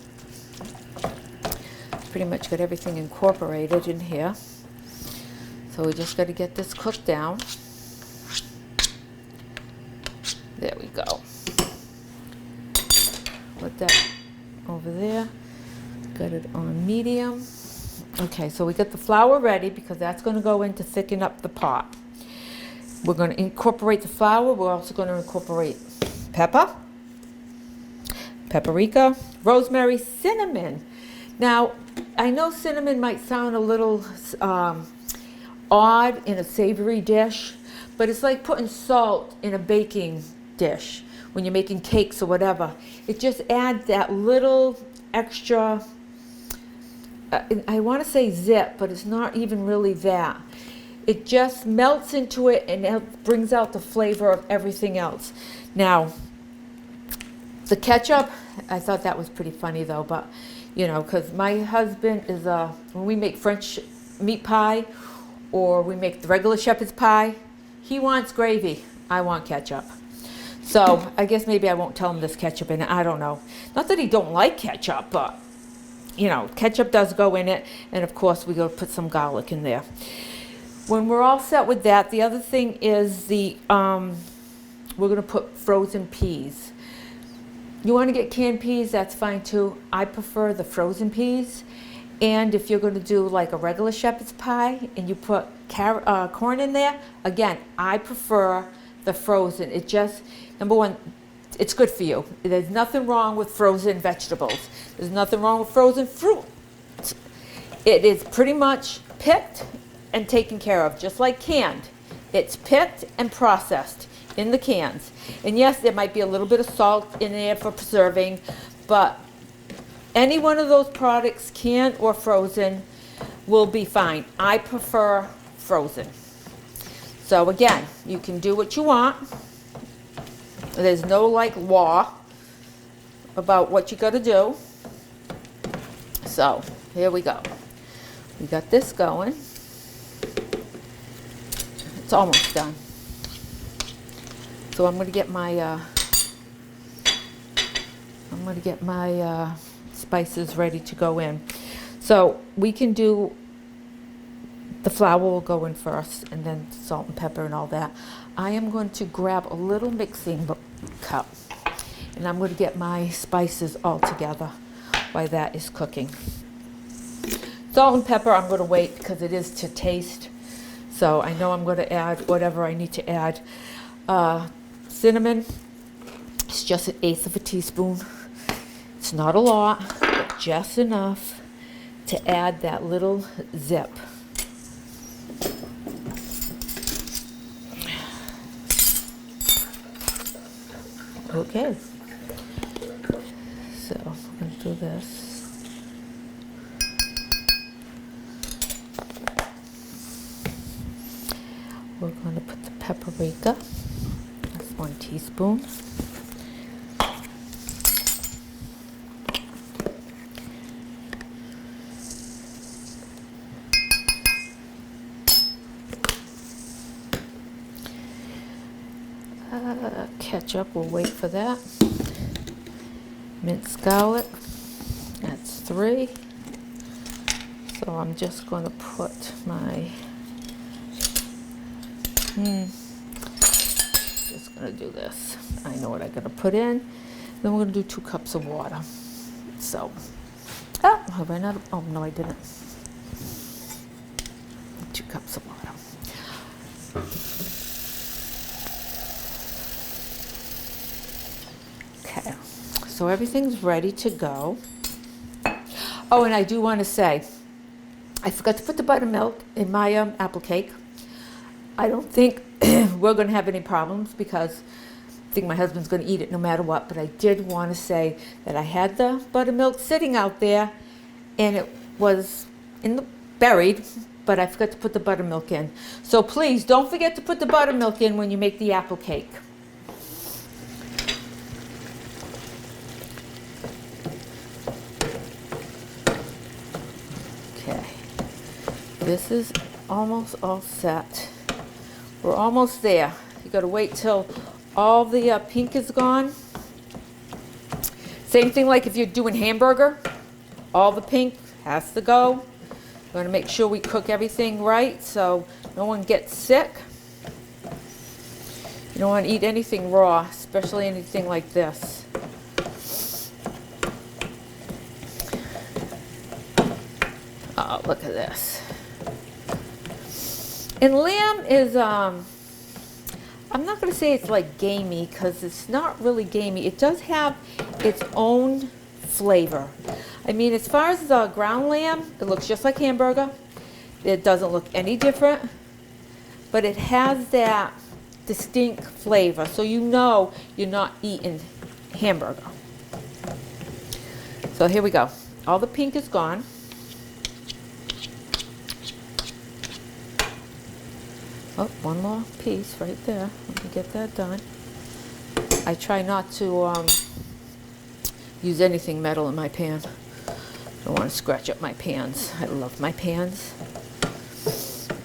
A: Pretty much got everything incorporated in here. So we just got to get this cooked down. There we go. Put that over there. Got it on medium. Okay, so we got the flour ready because that's going to go in to thicken up the pot. We're going to incorporate the flour. We're also going to incorporate pepper, paprika, rosemary, cinnamon. Now, I know cinnamon might sound a little odd in a savory dish, but it's like putting salt in a baking dish when you're making cakes or whatever. It just adds that little extra, I want to say zip, but it's not even really that. It just melts into it and it brings out the flavor of everything else. Now, the ketchup, I thought that was pretty funny though, but you know, because my husband is when we make French meat pie or we make the regular shepherd's pie, he wants gravy. I want ketchup. So I guess maybe I won't tell him there's ketchup in it. I don't know. Not that he don't like ketchup, but you know, ketchup does go in it. And of course, we go put some garlic in there. When we're all set with that, the other thing is we're going to put frozen peas. You want to get canned peas, that's fine too. I prefer the frozen peas. And if you're going to do like a regular shepherd's pie and you put corn in there, again, I prefer the frozen. It just, number one, it's good for you. There's nothing wrong with frozen vegetables. There's nothing wrong with frozen fruit. It is pretty much picked and taken care of, just like canned. It's picked and processed in the cans. And yes, there might be a little bit of salt in there for preserving, but any one of those products, canned or frozen, will be fine. I prefer frozen. So again, you can do what you want. There's no like law about what you got to do. So here we go. We got this going. It's almost done. So I'm going to get my spices ready to go in. So we can do, the flour will go in first, and then salt and pepper and all that. I am going to grab a little mixing cup, and I'm going to get my spices all together while that is cooking. Salt and pepper I'm going to wait because it is to taste. So I know I'm going to add whatever I need to add. Cinnamon, it's just 1/8 of a teaspoon. It's not a lot, but just enough to add that little zip. Okay, so I'm going to do this. We're going to put the paprika. That's 1 teaspoon. Ketchup, we'll wait for that. Minced garlic, that's 3. So I'm just going to put my, just going to do this. I know what I'm going to put in. Then we're going to do 2 cups of water. So, have I not? Oh, no, I didn't. 2 cups of water. So everything's ready to go. Oh, and I do want to say, I forgot to put the buttermilk in my apple cake. I don't think we're going to have any problems because I think my husband's going to eat it no matter what. But I did want to say that I had the buttermilk sitting out there, and it was buried, but I forgot to put the buttermilk in. So please don't forget to put the buttermilk in when you make the apple cake. This is almost all set. We're almost there. You got to wait till all the pink is gone. Same thing like if you're doing hamburger. All the pink has to go. We're going to make sure we cook everything right so no one gets sick. You don't want to eat anything raw, especially anything like this. Oh, look at this. And lamb is, I'm not going to say it's like gamey because it's not really gamey. It does have its own flavor. I mean, as far as the ground lamb, it looks just like hamburger. It doesn't look any different, but it has that distinct flavor. So you know you're not eating hamburger. So here we go. All the pink is gone. Oh, one more piece right there. Let me get that done. I try not to use anything metal in my pan. I don't want to scratch up my pans. I love my pans.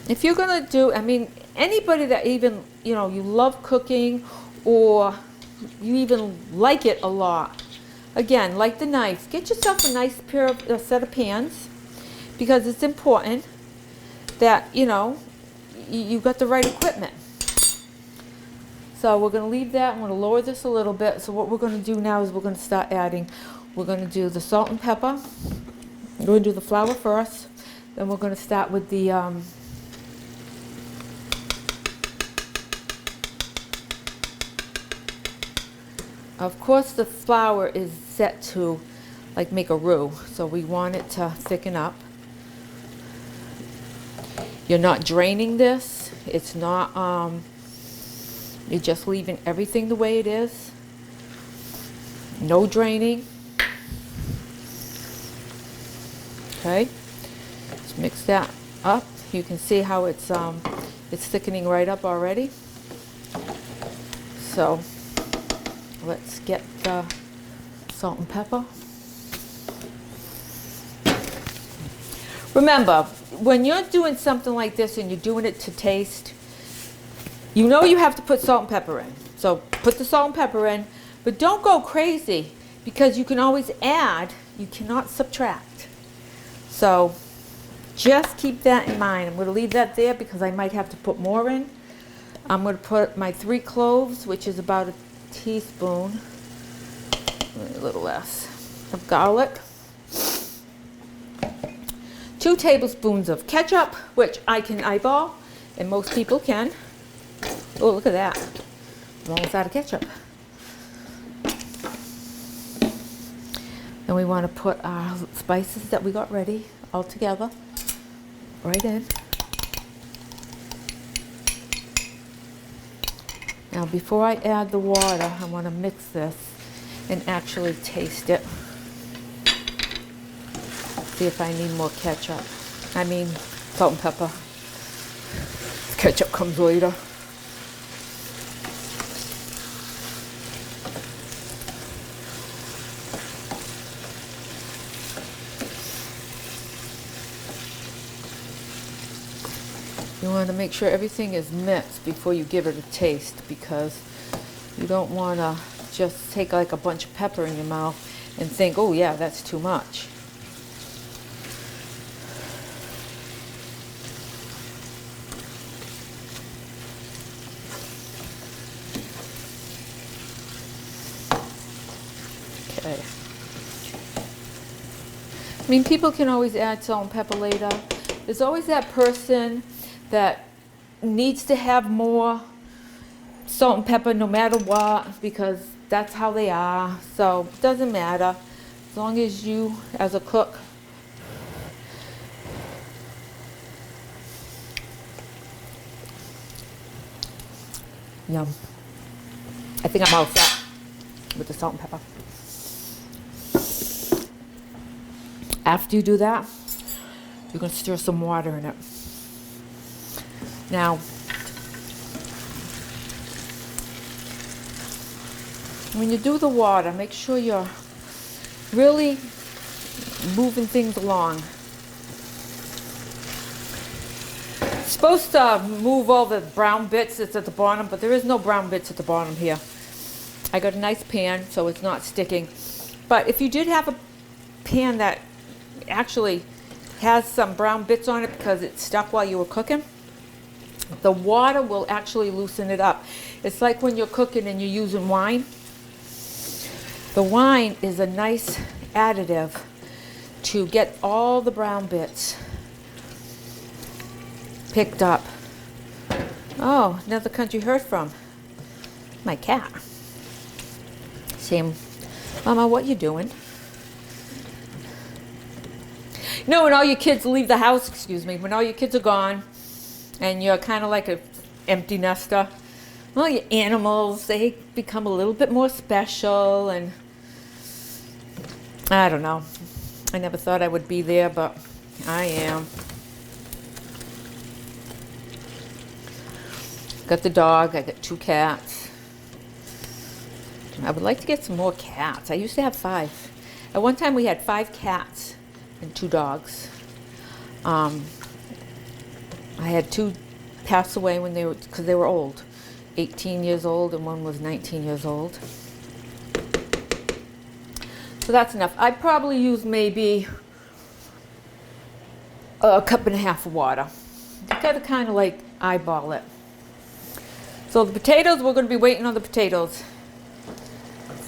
A: If you're going to do, I mean, anybody that even, you know, you love cooking or you even like it a lot, again, like the knife, get yourself a nice set of pans because it's important that, you know, you've got the right equipment. So we're going to leave that. I'm going to lower this a little bit. So what we're going to do now is we're going to start adding. We're going to do the salt and pepper. We're going to do the flour first. Then we're going to start with the of course the flour is set to like make a roux. So we want it to thicken up. You're not draining this. It's not, you're just leaving everything the way it is. No draining. Okay. Let's mix that up. You can see how it's It's thickening right up already. So let's get the salt and pepper. Remember, when you're doing something like this and you're doing it to taste, you know you have to put salt and pepper in. So put the salt and pepper in, but don't go crazy because you can always add, you cannot subtract. So just keep that in mind. I'm going to leave that there because I might have to put more in. I'm going to put my 3 cloves, which is about a teaspoon, a little less, of garlic. 2 tablespoons of ketchup, which I can eyeball, and most people can. Oh, look at that. I'm almost out of ketchup. Then we want to put our spices that we got ready all together right in. Now before I add the water, I want to mix this and actually taste it. See if I need more ketchup. I mean, salt and pepper. Ketchup comes later. You want to make sure everything is mixed before you give it a taste, because you don't want to just take like a bunch of pepper in your mouth and think, oh yeah, that's too much. Okay. I mean, people can always add salt and pepper later. There's always that person that needs to have more salt and pepper no matter what, because that's how they are. So it doesn't matter as long as you, as a cook, yum. I think I'm all set with the salt and pepper. After you do that, you're going to stir some water in it. Now, when you do the water, make sure you're really moving things along. It's supposed to move all the brown bits that's at the bottom, but there is no brown bits at the bottom here. I got a nice pan, so it's not sticking. But if you did have a pan that actually has some brown bits on it because it stuck while you were cooking, the water will actually loosen it up. It's like when you're cooking and you're using wine. The wine is a nice additive to get all the brown bits picked up. Oh, another country heard from. My cat. Saying, Mama, what you doing? You know, when all your kids leave the house, excuse me, when all your kids are gone, and you're kind of like an empty nester, well, your animals, they become a little bit more special, and I don't know. I never thought I would be there, but I am. Got the dog, I got 2 cats. I would like to get some more cats. I used to have 5. At one time we had 5 cats and 2 dogs. I had 2 pass away when they were, because they were old. 18 years old and one was 19 years old. So that's enough. I probably use maybe a 1.5 cups of water. You gotta kind of like eyeball it. So the potatoes, we're gonna be waiting on the potatoes.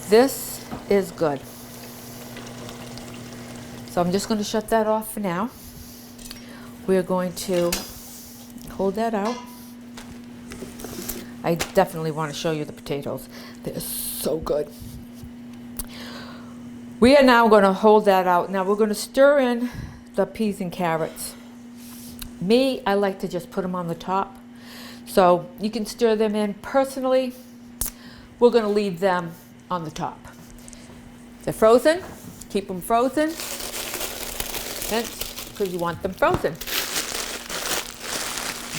A: This is good. So I'm just gonna shut that off for now. We're going to hold that out. I definitely want to show you the potatoes. They're so good. We are now going to hold that out. Now we're going to stir in the peas and carrots. Me, I like to just put them on the top. So you can stir them in. Personally, we're going to leave them on the top. They're frozen. Keep them frozen. Because you want them frozen.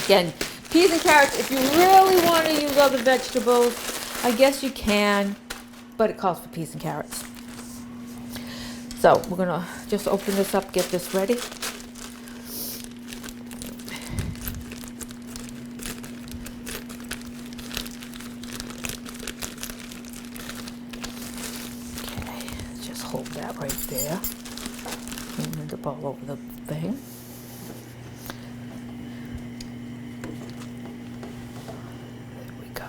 A: Again, Peas and carrots, if you really want to use other vegetables, I guess you can, but it calls for peas and carrots. So we're gonna just open this up, get this ready. Okay, just hold that right there. And end up all over the thing. There we go.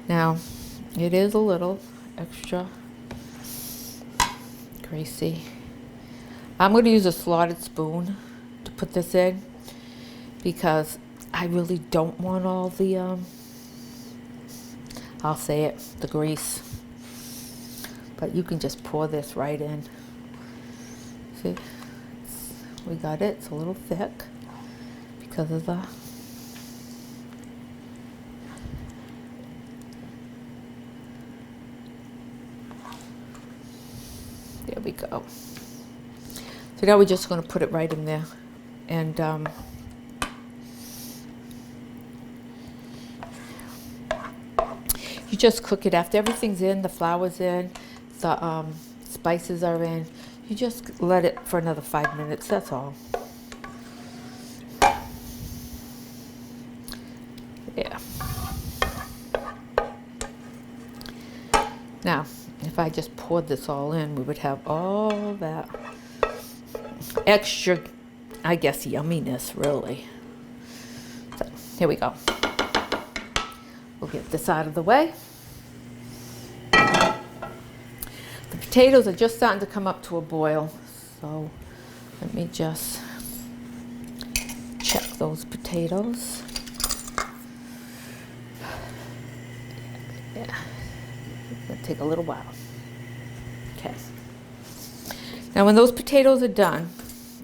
A: Now, it is a little extra greasy. I'm going to use a slotted spoon to put this in because I really don't want all the, I'll say it, the grease. But you can just pour this right in. See, we got it. It's a little thick because of the there we go. So now we're just going to put it right in there, and you just cook it after everything's in, the flour's in, the spices are in. You just let it for another 5 minutes. That's all. Yeah. Now, if I just poured this all in, we would have all that extra, I guess, yumminess, really. So, here we go. We'll get this out of the way. The potatoes are just starting to come up to a boil, so let me just check those potatoes. Yeah, it's gonna take a little while. Okay. Now when those potatoes are done,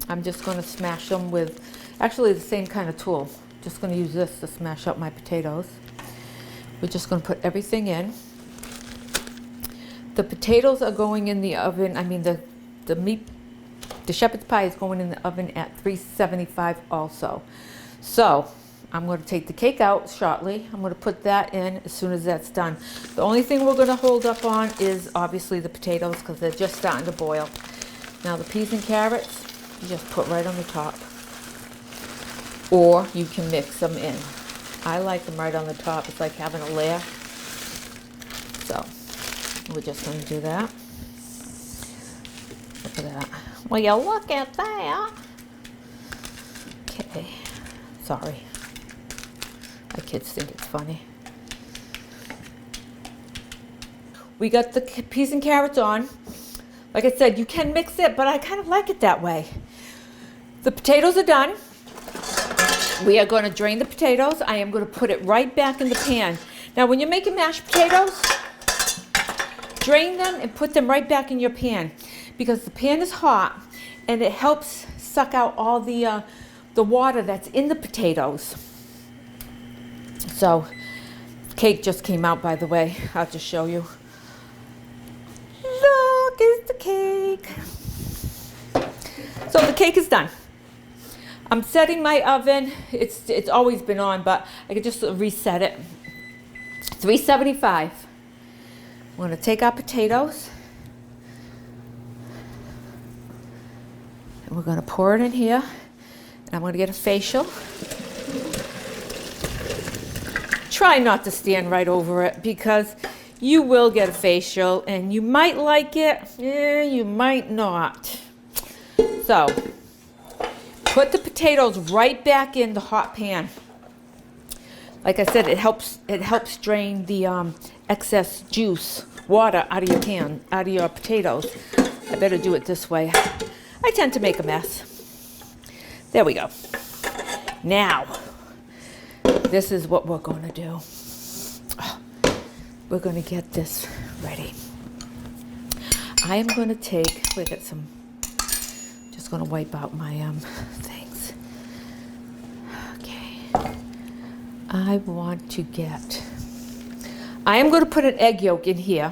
A: I'm just going to smash them with, actually the same kind of tool. Just going to use this to smash up my potatoes. We're just going to put everything in. The potatoes are going in the oven, I mean the meat, the shepherd's pie is going in the oven at 375 also. So I'm going to take the cake out shortly. I'm going to put that in as soon as that's done. The only thing we're going to hold up on is obviously the potatoes because they're just starting to boil. Now the peas and carrots, you just put right on the top. Or you can mix them in. I like them right on the top. It's like having a layer. So we're just going to do that. Look at that. Well, you look at that. Okay. Sorry. My kids think it's funny. We got the peas and carrots on. Like I said, you can mix it, but I kind of like it that way. The potatoes are done. We are going to drain the potatoes. I am going to put it right back in the pan. Now, when you're making mashed potatoes, drain them and put them right back in your pan because the pan is hot and it helps suck out all the water that's in the potatoes. So, cake just came out, by the way. I'll just show you. Look, it's the cake. So the cake is done. I'm setting my oven. It's always been on, but I could just reset it. 375. We're going to take our potatoes and we're going to pour it in here. And I'm going to get a facial. Try not to stand right over it because you will get a facial and you might like it, you might not. So, put the potatoes right back in the hot pan. Like I said, it helps drain the excess juice, water out of your pan, out of your potatoes. I better do it this way. I tend to make a mess. There we go. Now, this is what we're going to do. We're going to get this ready. I am going to take, we got some, just going to wipe out my things. Okay. I want to get, I am going to put an egg yolk in here.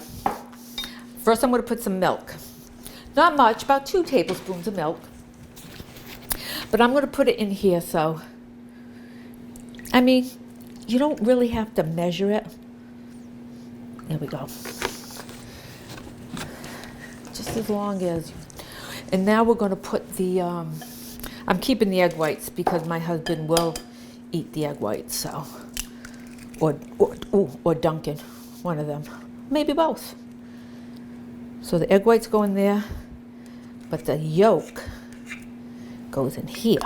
A: First I'm going to put some milk. Not much, about 2 tablespoons of milk. But I'm going to put it in here, so, I mean, you don't really have to measure it. There we go. Just as long as, and now we're going to put the, I'm keeping the egg whites because my husband will eat the egg whites, so, or Duncan, one of them, maybe both. So the egg whites go in there, but the yolk goes in here.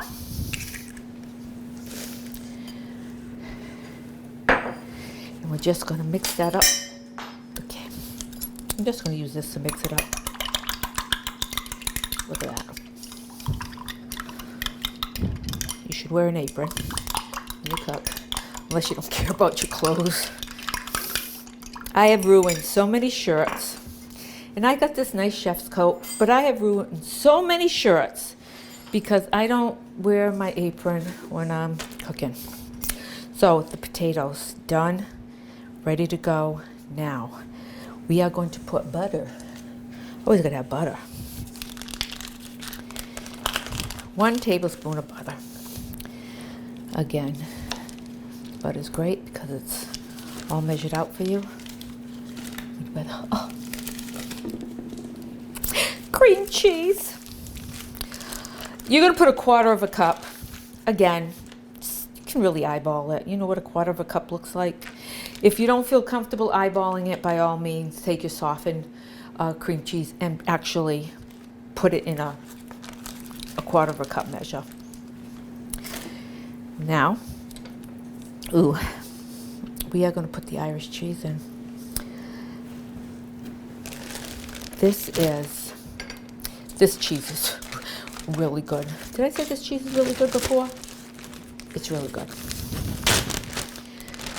A: And we're just going to mix that up. Okay, I'm just going to use this to mix it up. Look at that. You should wear an apron when you cook, unless you don't care about your clothes. I have ruined so many shirts, and I got this nice chef's coat, but I have ruined so many shirts because I don't wear my apron when I'm cooking. So the potatoes done, ready to go. Now we are going to put butter. Always gotta have butter. 1 tablespoon of butter. Again, butter's great because it's all measured out for you. Oh. Cream cheese. You're going to put 1/4 cup. Again, you can really eyeball it. You know what 1/4 cup looks like. If you don't feel comfortable eyeballing it, by all means, take your softened cream cheese and actually put it in a 1/4 cup measure. Now, we are going to put the Irish cheese in. This cheese is really good. Did I say this cheese is really good before? It's really good.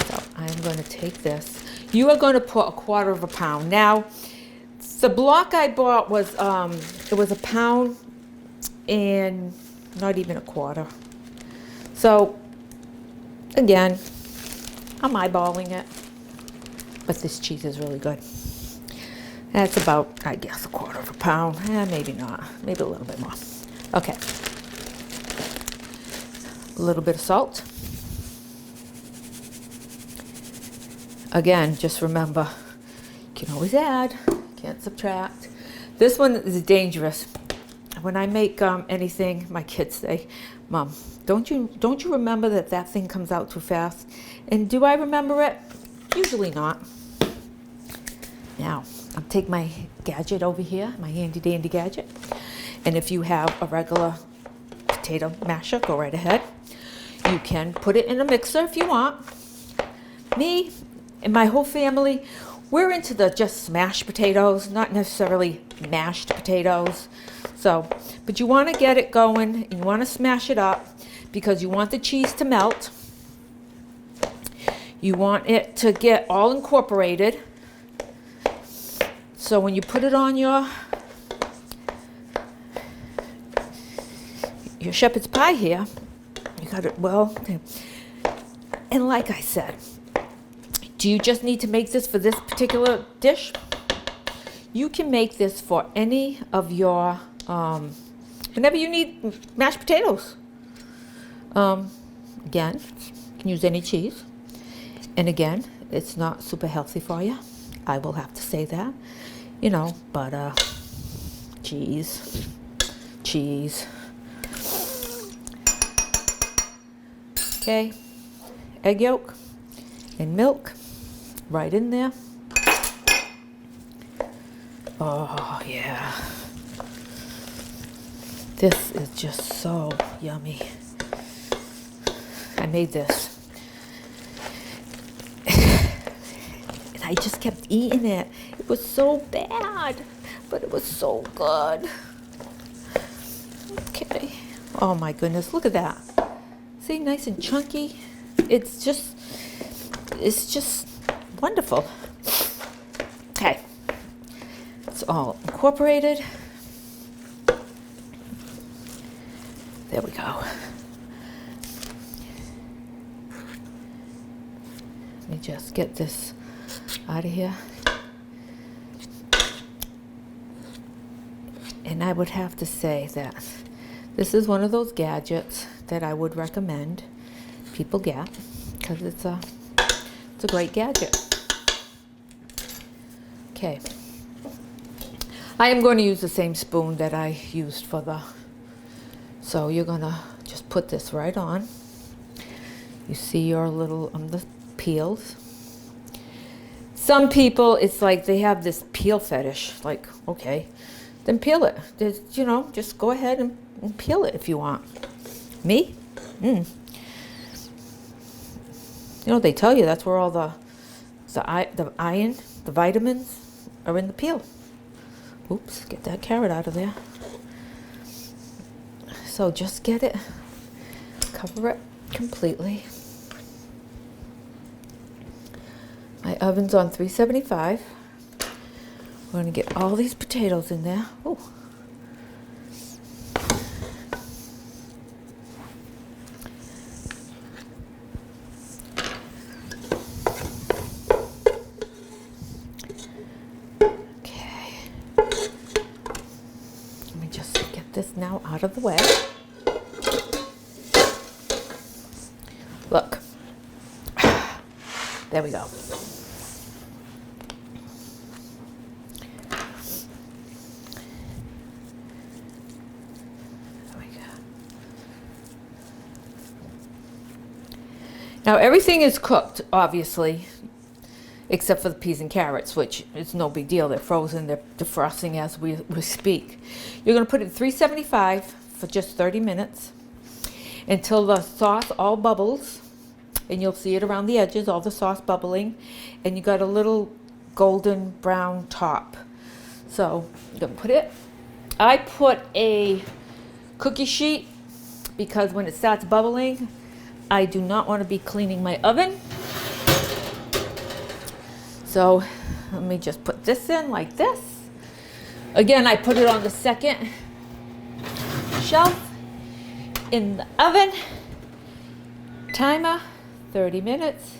A: So I'm going to take this. You are going to put 1/4 pound. Now, the block I bought was, it was a pound and not even 1/4. So, again, I'm eyeballing it, but this cheese is really good. That's about, I guess, 1/4 pound. Maybe not. Maybe a little bit more. Okay. A little bit of salt. Again, just remember, you can always add, can't subtract. This one is dangerous. When I make anything, my kids say, "Mom, don't you remember that thing comes out too fast?" And do I remember it? Usually not. Now, I'll take my gadget over here, my handy dandy gadget. And if you have a regular potato masher, go right ahead. You can put it in a mixer if you want. Me and my whole family, we're into the just smashed potatoes, not necessarily mashed potatoes. So, but you want to get it going, and you want to smash it up because you want the cheese to melt. You want it to get all incorporated. So when you put it on your shepherd's pie here, you got it well. And like I said, do you just need to make this for this particular dish? You can make this for any of your, whenever you need mashed potatoes. Again, you can use any cheese. And again, it's not super healthy for you. I will have to say that. You know, butter, cheese. Okay, egg yolk and milk right in there. Oh, yeah. This is just so yummy. I made this. And I just kept eating it. It was so bad, but it was so good. Okay. Oh my goodness, look at that. See, nice and chunky. It's just wonderful. Okay. It's all incorporated. There we go. Let me just get this out of here. And I would have to say that this is one of those gadgets that I would recommend people get, because it's a great gadget. Okay. I am going to use the same spoon that I used for the, so you're going to just put this right on. You see your little, the peels. Some people, it's like they have this peel fetish, like, okay, then peel it. Just, you know, just go ahead and peel it if you want. Me? You know, they tell you that's where all the iron, the vitamins are in the peel. Oops, get that carrot out of there. So just get it, cover it completely. My oven's on 375. We're going to get all these potatoes in there. Ooh. This now out of the way. Look, there we go. There we go. Now everything is cooked, obviously, except for the peas and carrots, which is no big deal. They're frozen, they're defrosting as we speak. You're going to put it in 375 for just 30 minutes until the sauce all bubbles, and you'll see it around the edges, all the sauce bubbling, and you got a little golden brown top. So you're going to put it, I put a cookie sheet because when it starts bubbling, I do not want to be cleaning my oven. So let me just put this in like this. Again, I put it on the second shelf in the oven. Timer, 30 minutes.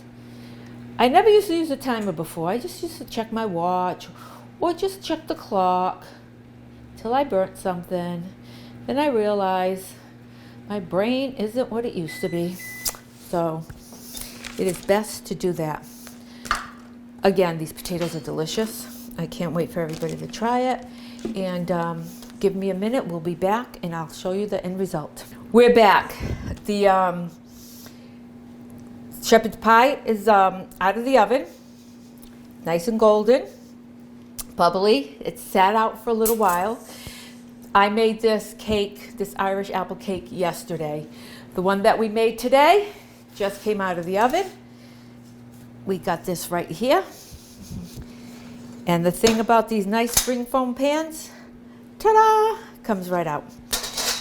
A: I never used to use a timer before. I just used to check my watch or just check the clock till I burnt something. Then I realized my brain isn't what it used to be. So it is best to do that. Again, these potatoes are delicious. I can't wait for everybody to try it. And give me a minute, we'll be back and I'll show you the end result. We're back. The shepherd's pie is out of the oven, nice and golden, bubbly. It sat out for a little while. I made this cake, this Irish apple cake, yesterday. The one that we made today just came out of the oven. We got this right here. And the thing about these nice spring foam pans, ta-da, comes right out.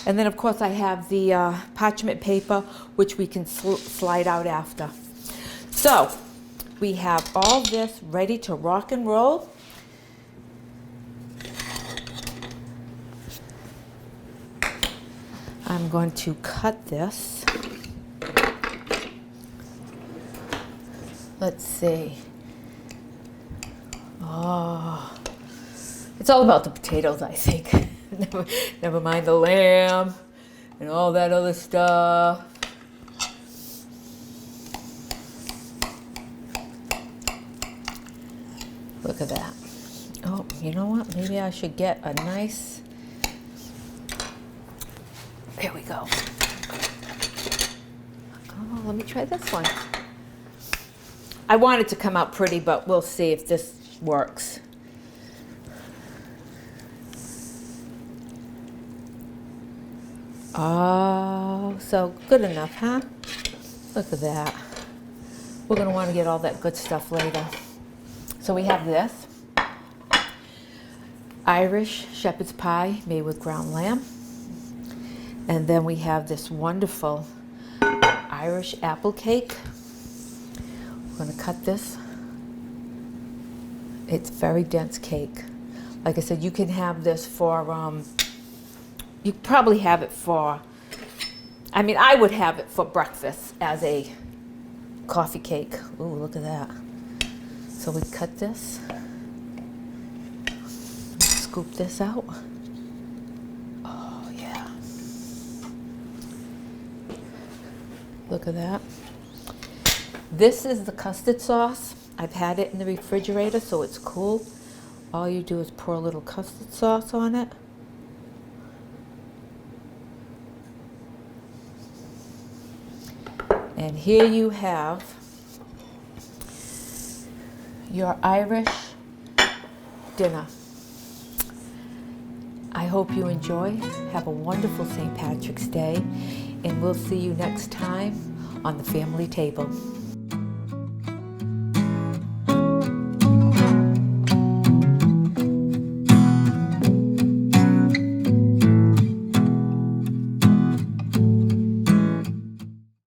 A: And then of course I have the parchment paper, which we can slide out after. So we have all this ready to rock and roll. I'm going to cut this. Let's see. Oh, it's all about the potatoes, I think. never mind the lamb and all that other stuff. Look at that. Oh, you know what? Maybe I should get a nice... There we go. Oh, let me try this one. I want it to come out pretty, but we'll see if this works. Oh, so good enough, huh? Look at that. We're going to want to get all that good stuff later. So we have this Irish shepherd's pie made with ground lamb. And then we have this wonderful Irish apple cake. I'm going to cut this. It's very dense cake. Like I said, you can have this for, you probably have it for, I mean, I would have it for breakfast as a coffee cake. Ooh, look at that. So we cut this, scoop this out. Look at that. This is the custard sauce. I've had it in the refrigerator so it's cool. All you do is pour a little custard sauce on it. And here you have your Irish dinner. I hope you enjoy. Have a wonderful St. Patrick's Day, and we'll see you next time on the family table.